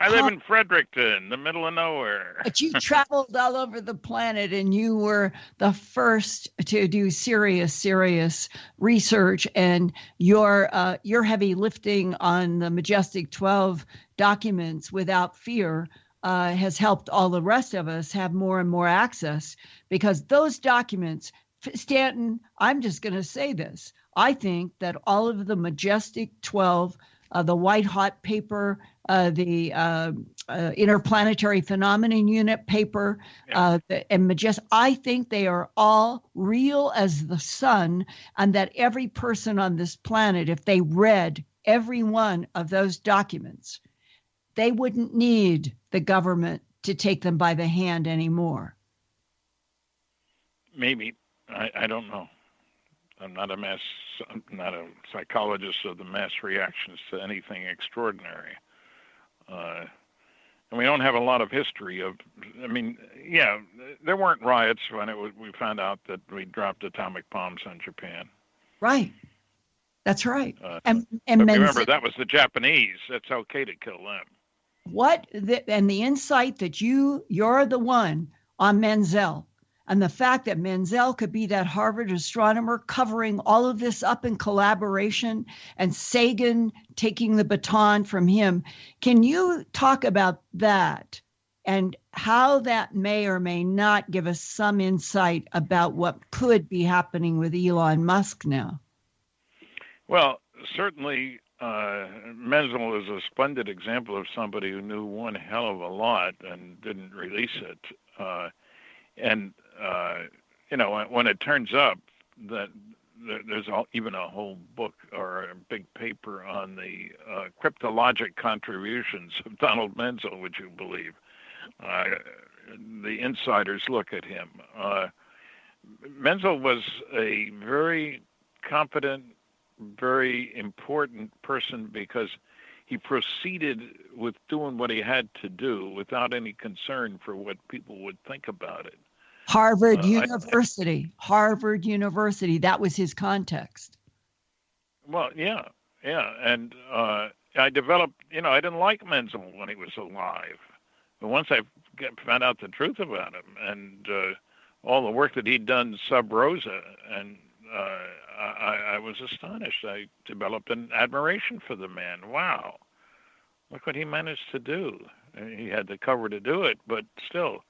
I live in Fredericton, the middle of nowhere. But you traveled all over the planet, and you were the first to do serious research. And your heavy lifting on the Majestic 12 documents without fear has helped all the rest of us have more and more access, because those documents, Stanton, I'm just going to say this. I think that all of the Majestic 12, the White Hot paper, the Interplanetary Phenomenon Unit paper, and Majestic, I think they are all real as the sun, and that every person on this planet, if they read every one of those documents, they wouldn't need the government to take them by the hand anymore. Maybe. I don't know. I'm not a psychologist of the mass reactions to anything extraordinary. And we don't have a lot of history of, there weren't riots when we found out that we dropped atomic bombs on Japan. Right. That's right. And remember, that was the Japanese. It's okay to kill them. And the insight that you're the one on Menzel. And the fact that Menzel could be that Harvard astronomer covering all of this up in collaboration, and Sagan taking the baton from him. Can you talk about that and how that may or may not give us some insight about what could be happening with Elon Musk now? Well, certainly Menzel is a splendid example of somebody who knew one hell of a lot and didn't release it. When it turns up that there's even a whole book or a big paper on the cryptologic contributions of Donald Menzel, would you believe? The insiders look at him. Menzel was a very competent, very important person because he proceeded with doing what he had to do without any concern for what people would think about it. Harvard University, that was his context. Well, yeah. And I developed, I didn't like Menzel when he was alive. But once I found out the truth about him and all the work that he'd done sub rosa, and I was astonished. I developed an admiration for the man. Wow. Look what he managed to do. He had the cover to do it, but still.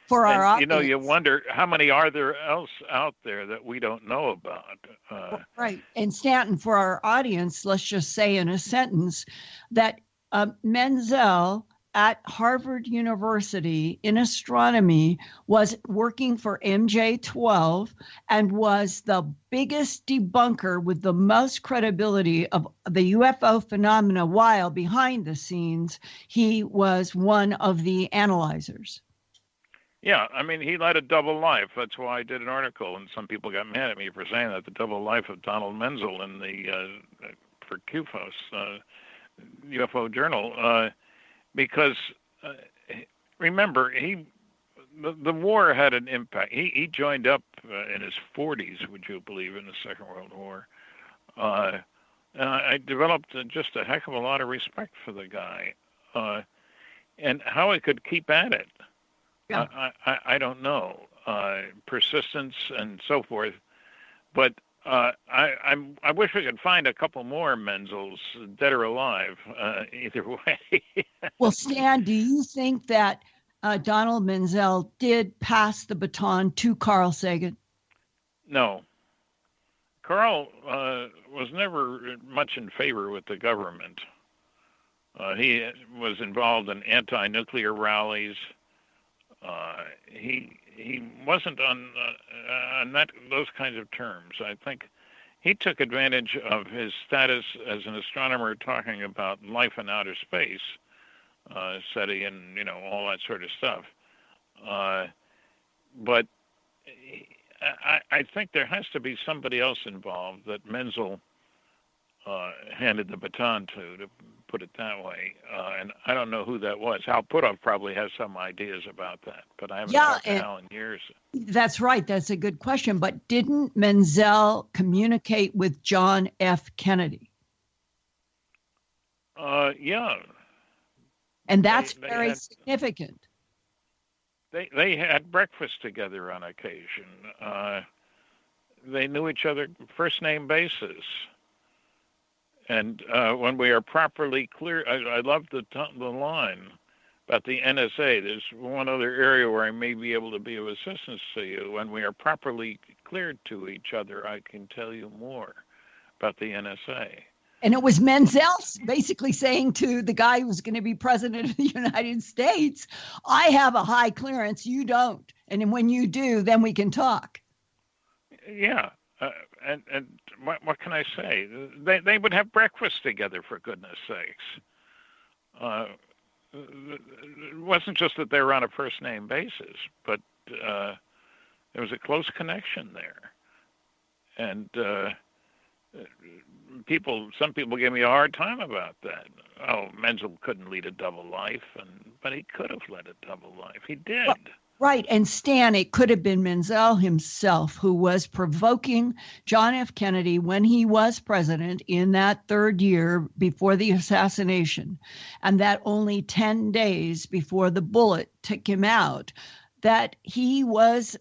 For our audience, you wonder how many are there else out there that we don't know about. Right. And Stanton, for our audience, let's just say in a sentence that Menzel at Harvard University in astronomy, was working for MJ12, and was the biggest debunker with the most credibility of the UFO phenomena, while behind the scenes, he was one of the analyzers. Yeah, I mean, he led a double life. That's why I did an article, and some people got mad at me for saying that, the double life of Donald Menzel in the for QFOS, UFO Journal, because remember, the war had an impact. He joined up in his 40s, would you believe, in the Second World War. And I developed just a heck of a lot of respect for the guy, and how he could keep at it. Yeah. I don't know, persistence and so forth, but I wish we could find a couple more Menzels, dead or alive, either way. Well, Stan, do you think that Donald Menzel did pass the baton to Carl Sagan? No. Carl was never much in favor with the government. He was involved in anti-nuclear rallies. He wasn't on those kinds of terms. I think he took advantage of his status as an astronomer, talking about life in outer space, SETI, and all that sort of stuff. But I think there has to be somebody else involved that Menzel handed the baton to put it that way. And I don't know who that was. Hal Puthoff probably has some ideas about that, but I haven't talked to Hal in years. That's right. That's a good question. But didn't Menzel communicate with John F. Kennedy? Yeah. And that's very significant. They had breakfast together on occasion. They knew each other first name basis. And when we are properly clear, I love the line about the NSA. There's one other area where I may be able to be of assistance to you. When we are properly cleared to each other, I can tell you more about the NSA. And it was Menzel basically saying to the guy who was going to be president of the United States, I have a high clearance, you don't. And when you do, then we can talk. Yeah. And what can I say? They would have breakfast together, for goodness sakes. It wasn't just that they were on a first name basis, but there was a close connection there. And some people gave me a hard time about that. Oh, Menzel couldn't lead a double life, but he could have led a double life. He did. Right. And Stan, it could have been Menzel himself who was provoking John F. Kennedy when he was president in that third year before the assassination, and that only 10 days before the bullet took him out, that he was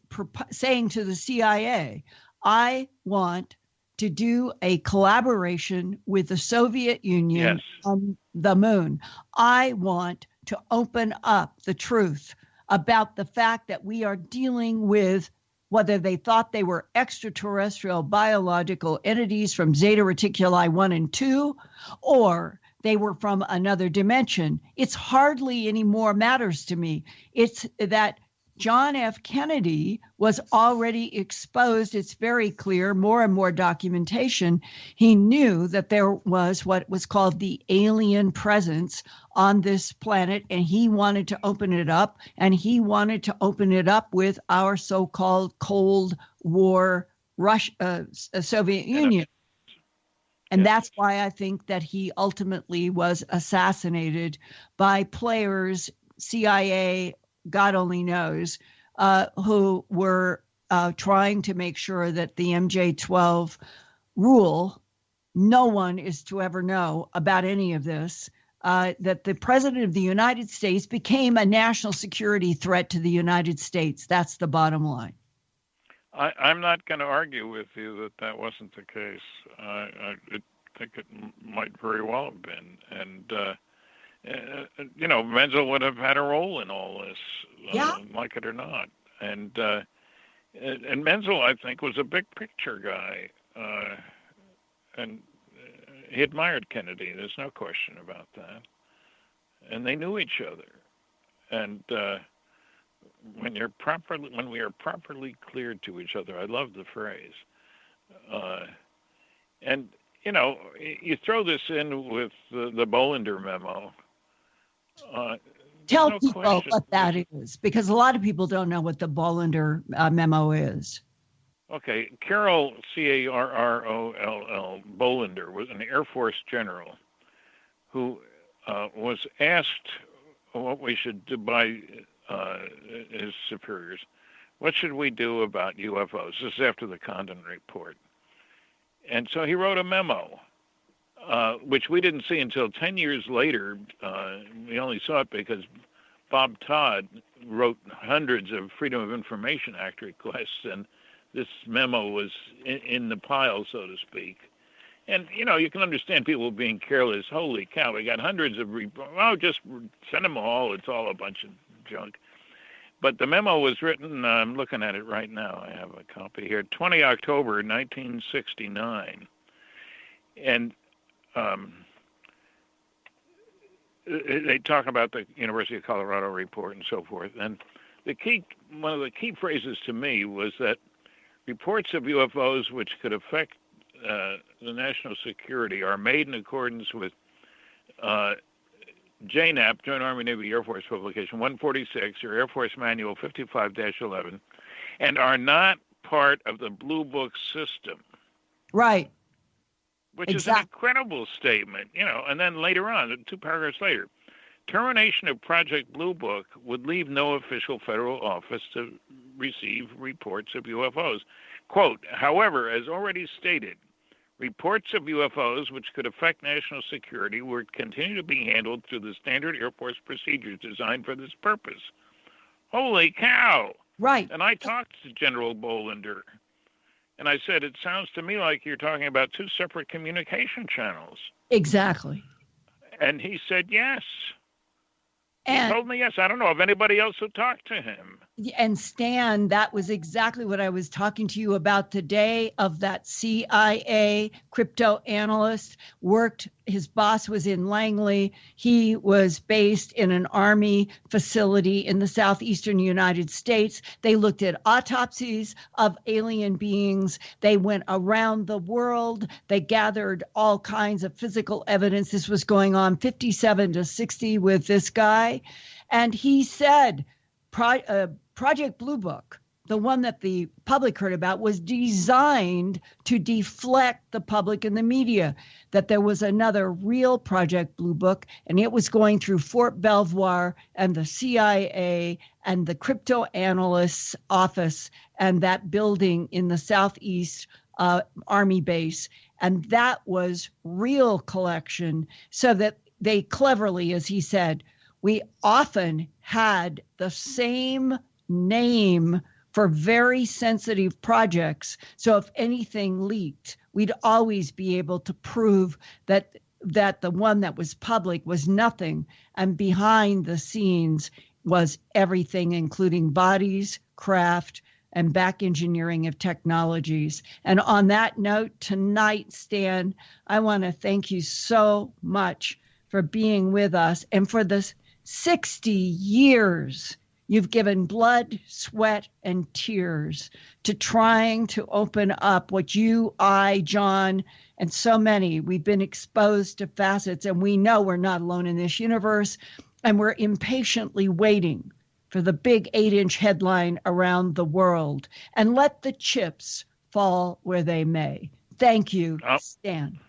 saying to the CIA, I want to do a collaboration with the Soviet Union on the moon. I want to open up the truth about the fact that we are dealing with, whether they thought they were extraterrestrial biological entities from Zeta Reticuli 1 and 2, or they were from another dimension. It's hardly any more matters to me. It's that John F. Kennedy was already exposed. It's very clear, more and more documentation. He knew that there was what was called the alien presence on this planet, and he wanted to open it up, and he wanted to open it up with our so-called Cold War Soviet Union. And that's why I think that he ultimately was assassinated by players, CIA, God only knows, who were trying to make sure that the MJ12 rule, no one is to ever know about any of this, that the president of the United States became a national security threat to the United States. That's the bottom line. I'm not going to argue with you that wasn't the case. I think it might very well have been. And Menzel would have had a role in all this, like it or not. And Menzel, I think, was a big picture guy, and he admired Kennedy. There's no question about that. and they knew each other. And when we are properly cleared to each other, I love the phrase. And you throw this in with the Bollinger memo. Tell people what that is, because a lot of people don't know what the Bollinger memo is. Okay, Carroll, Carroll, Bollinger was an Air Force general who was asked what we should do by his superiors. What should we do about UFOs? This is after the Condon report. And so he wrote a memo, which we didn't see until 10 years later. We only saw it because Bob Todd wrote hundreds of Freedom of Information Act requests, and this memo was in the pile, so to speak. And, you can understand people being careless. Holy cow, we got hundreds of just send them all. It's all a bunch of junk. But the memo was written, I'm looking at it right now. I have a copy here, 20 October 1969. And they talk about the University of Colorado report and so forth. And one of the key phrases to me was that reports of UFOs which could affect the national security are made in accordance with JNAP, Joint Army Navy Air Force Publication 146, or Air Force Manual 55-11, and are not part of the Blue Book system. Right. Which is an incredible statement, and then later on, 2 paragraphs later, termination of Project Blue Book would leave no official federal office to receive reports of UFOs. Quote, however, as already stated, reports of UFOs which could affect national security would continue to be handled through the standard Air Force procedures designed for this purpose. Holy cow! Right. And I talked to General Bollinger, and I said, it sounds to me like you're talking about 2 separate communication channels. Exactly. And he said yes. And he told me yes. I don't know of anybody else who talked to him. And Stan, that was exactly what I was talking to you about today, of that CIA crypto analyst his boss was in Langley. He was based in an Army facility in the southeastern United States. They looked at autopsies of alien beings. They went around the world. They gathered all kinds of physical evidence. This was going on 57 to 60 with this guy. And he said, Project Blue Book, the one that the public heard about, was designed to deflect the public and the media, that there was another real Project Blue Book, and it was going through Fort Belvoir and the CIA and the crypto analyst's office and that building in the southeast Army base. And that was real collection, so that they cleverly, as he said, we often had the same name for very sensitive projects. So if anything leaked, we'd always be able to prove that the one that was public was nothing, and behind the scenes was everything, including bodies, craft, and back engineering of technologies. And on that note, tonight, Stan, I want to thank you so much for being with us, and for the 60 years you've given blood, sweat, and tears to trying to open up what you, I, John, and so many, we've been exposed to facets, and we know we're not alone in this universe, and we're impatiently waiting for the big 8-inch headline around the world. And let the chips fall where they may. Thank you, Stan.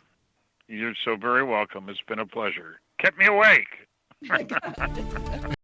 You're so very welcome. It's been a pleasure. Kept me awake.